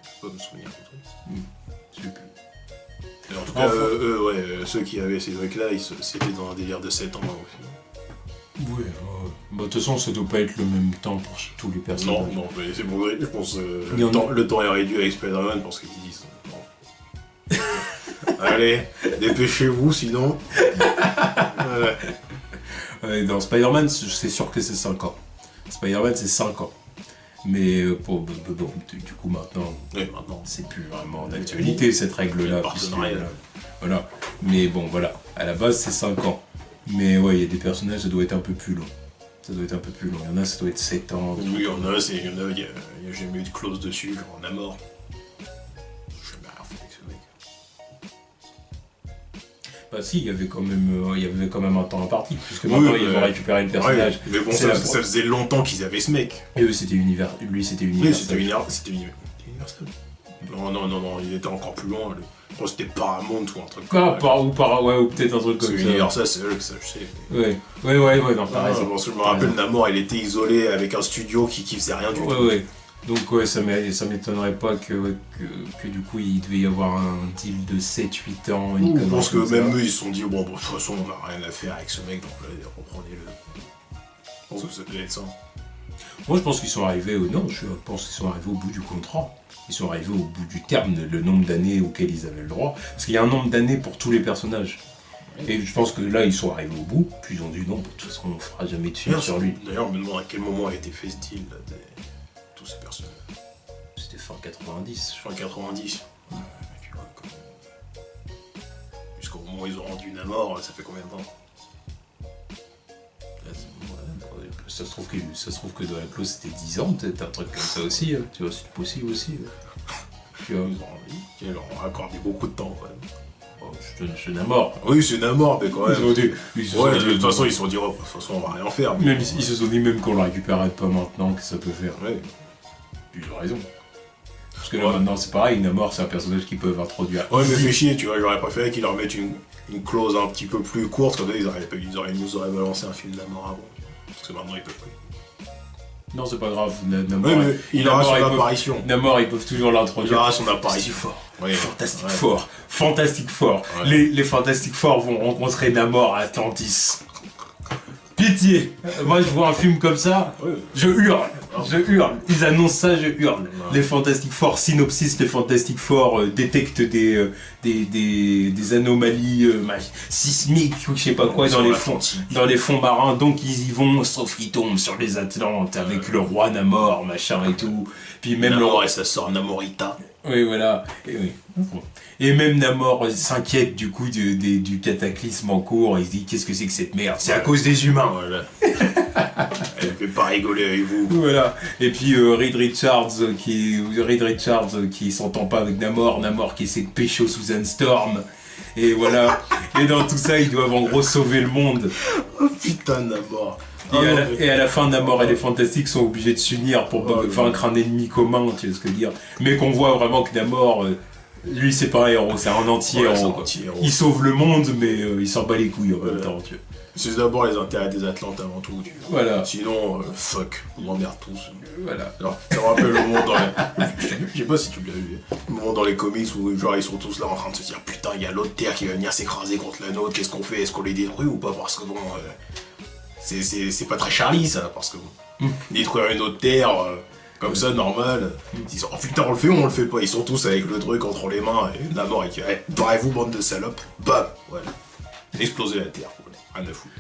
Je peux pas me souvenir du truc. Je sais plus. En tout cas, ceux qui avaient ces trucs-là, c'était dans un délire de 7 ans aussi. Ouais, bah, de toute façon, ça doit pas être le même temps pour tous les personnages. Non, mais c'est bon, je pense le temps est réduit avec Spider-Man parce qu'ils disent. Allez, dépêchez-vous sinon. Dans Spider-Man, c'est sûr que c'est 5 ans. Spider-Man, c'est 5 ans. Mais bon, du coup, maintenant, c'est plus vraiment d'actualité cette règle-là. Voilà. Mais bon, voilà. À la base, c'est 5 ans. Mais ouais, il y a des personnages, ça doit être un peu plus long. Il y en a, ça doit être 7 ans. Oui, il y en a, il n'y a jamais eu de clause dessus, genre Namor. Je sais jamais rien fait avec ce mec. Bah si, il y avait quand même un temps imparti, puisque maintenant ils vont récupérer le personnage. Ouais, mais bon, ça faisait longtemps qu'ils avaient ce mec. Et eux, c'était Universal. Oui, c'était Universal. Non, il était encore plus loin. Je crois que c'était Paramount ou un truc comme ça. Ou peut-être un truc comme ça. Universal, c'est eux que ça, je sais. Ouais, non, t'as raison. Je me rappelle, Namor, il était isolé avec un studio qui faisait rien du tout. Ouais. Donc ouais, ça m'étonnerait pas que du coup il devait y avoir un deal de 7-8 ans. Je pense que même eux ils se sont dit, bon, de toute façon on n'a rien à faire avec ce mec, donc reprenez-le. Je pense que ça devait être ça. Moi je pense qu'ils sont arrivés au bout du contrat. Ils sont arrivés au bout du terme, le nombre d'années auxquelles ils avaient le droit. Parce qu'il y a un nombre d'années pour tous les personnages. Et je pense que là ils sont arrivés au bout, puis ils ont dit non, de toute façon on fera jamais de film sur lui. D'ailleurs, je me demande à quel moment a été fait ce deal là, tous ces personnages. C'était fin 90. Fin 90. Jusqu'au moment où ils ont rendu Namor, ça fait combien de temps? Ça se trouve que dans la clause c'était 10 ans, peut-être un truc comme ça aussi, hein. Tu vois, c'est possible aussi. Ils leur ont accordé beaucoup de temps quand même. C'est Namor. Oui, c'est Namor, mais quand même. De toute façon, ils se sont dit, de toute façon, on va rien faire. Même, ils se sont dit même qu'on le récupérerait pas maintenant, que ça peut faire. Ouais. Puis ils ont raison. Parce que là maintenant c'est pareil, Namor c'est un personnage qu'ils peuvent introduire. Ouais, mais fais chier, tu vois, j'aurais préféré qu'ils leur mettent une clause un petit peu plus courte, comme ça ils nous auraient balancé un film Namor avant. Parce que maintenant ils peuvent plus. Non, c'est pas grave. Namor, mais il aura son apparition. Namor, ils peuvent toujours l'introduire. Il aura son apparition. Fantastic Four. Fantastic Four. Les Fantastic Four vont rencontrer Namor à Atlantis. Pitié. Moi, je vois un film comme ça, je hurle. Ils annoncent ça, je hurle. Les Fantastic Four, synopsis, les Fantastic Four détectent des anomalies sismiques ou je sais pas quoi dans les fonds marins. Donc ils y vont, sauf qu'ils tombent sur les Atlantes avec le roi Namor, machin et tout. Puis même Namor et sa sœur Namorita. Oui, voilà. Et même Namor s'inquiète du coup du cataclysme en cours. Il se dit qu'est-ce que c'est que cette merde? C'est à cause des humains. Voilà. Elle fait pas rigoler avec vous. Voilà. Et puis Reed Richards qui s'entend pas avec Namor qui essaie de pécho Susan Storm. Et voilà. Et dans tout ça, ils doivent en gros sauver le monde. Oh putain, Namor. Et à la fin, Namor et les Fantastiques sont obligés de s'unir pour vaincre un ennemi commun, tu vois ce que je veux dire. Mais qu'on voit vraiment que Namor, lui c'est pas un héros, c'est un anti-héros. Il sauve le monde, mais il s'en bat les couilles en même temps, tu vois. C'est d'abord les intérêts des Atlantes avant tout, tu vois. Voilà. Sinon, fuck, on m'emmerde tous. Voilà. Alors, ça me rappelle le moment dans les... Je sais pas si tu l'as vu. Le moment dans les comics où genre ils sont tous là en train de se dire putain, il y a l'autre Terre qui va venir s'écraser contre la nôtre, qu'est-ce qu'on fait? Est-ce qu'on les détruit ou pas? Parce que bon... C'est pas très Charlie ça, parce que détruire une autre terre comme ça, normal, ils disent oh putain on le fait ou on le fait pas, ils sont tous avec le truc entre les mains, et Namor il dit barrez-vous bande de salopes, bam, voilà, exploser la terre, voilà. Rien à foutre,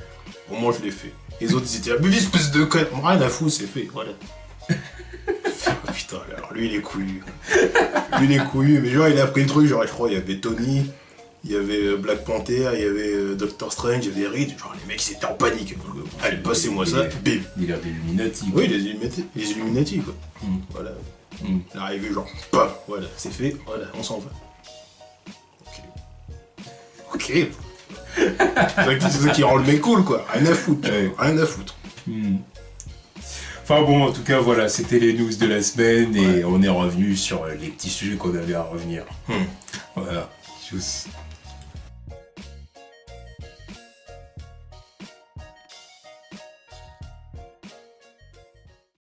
au moins je l'ai fait. Les autres ils étaient mais espèce de conne, rien à foutre, c'est fait, voilà. Oh, putain, alors lui il est couillu, mais genre il a pris le truc, genre je crois il y avait Tony, il y avait Black Panther, il y avait Doctor Strange, il y avait Reed, genre les mecs ils étaient en panique. Allez, passez-moi ça, bim. Il a des Illuminati. Oui, les Illuminati quoi. Voilà. Il est arrivé genre, paf, voilà, c'est fait, voilà, on s'en va. Ok. C'est ça qui rend le mec cool quoi, rien à foutre, rien à foutre. Enfin bon, en tout cas, voilà, c'était les news de la semaine et on est revenu sur les petits sujets qu'on avait à revenir. Voilà. Tchuss.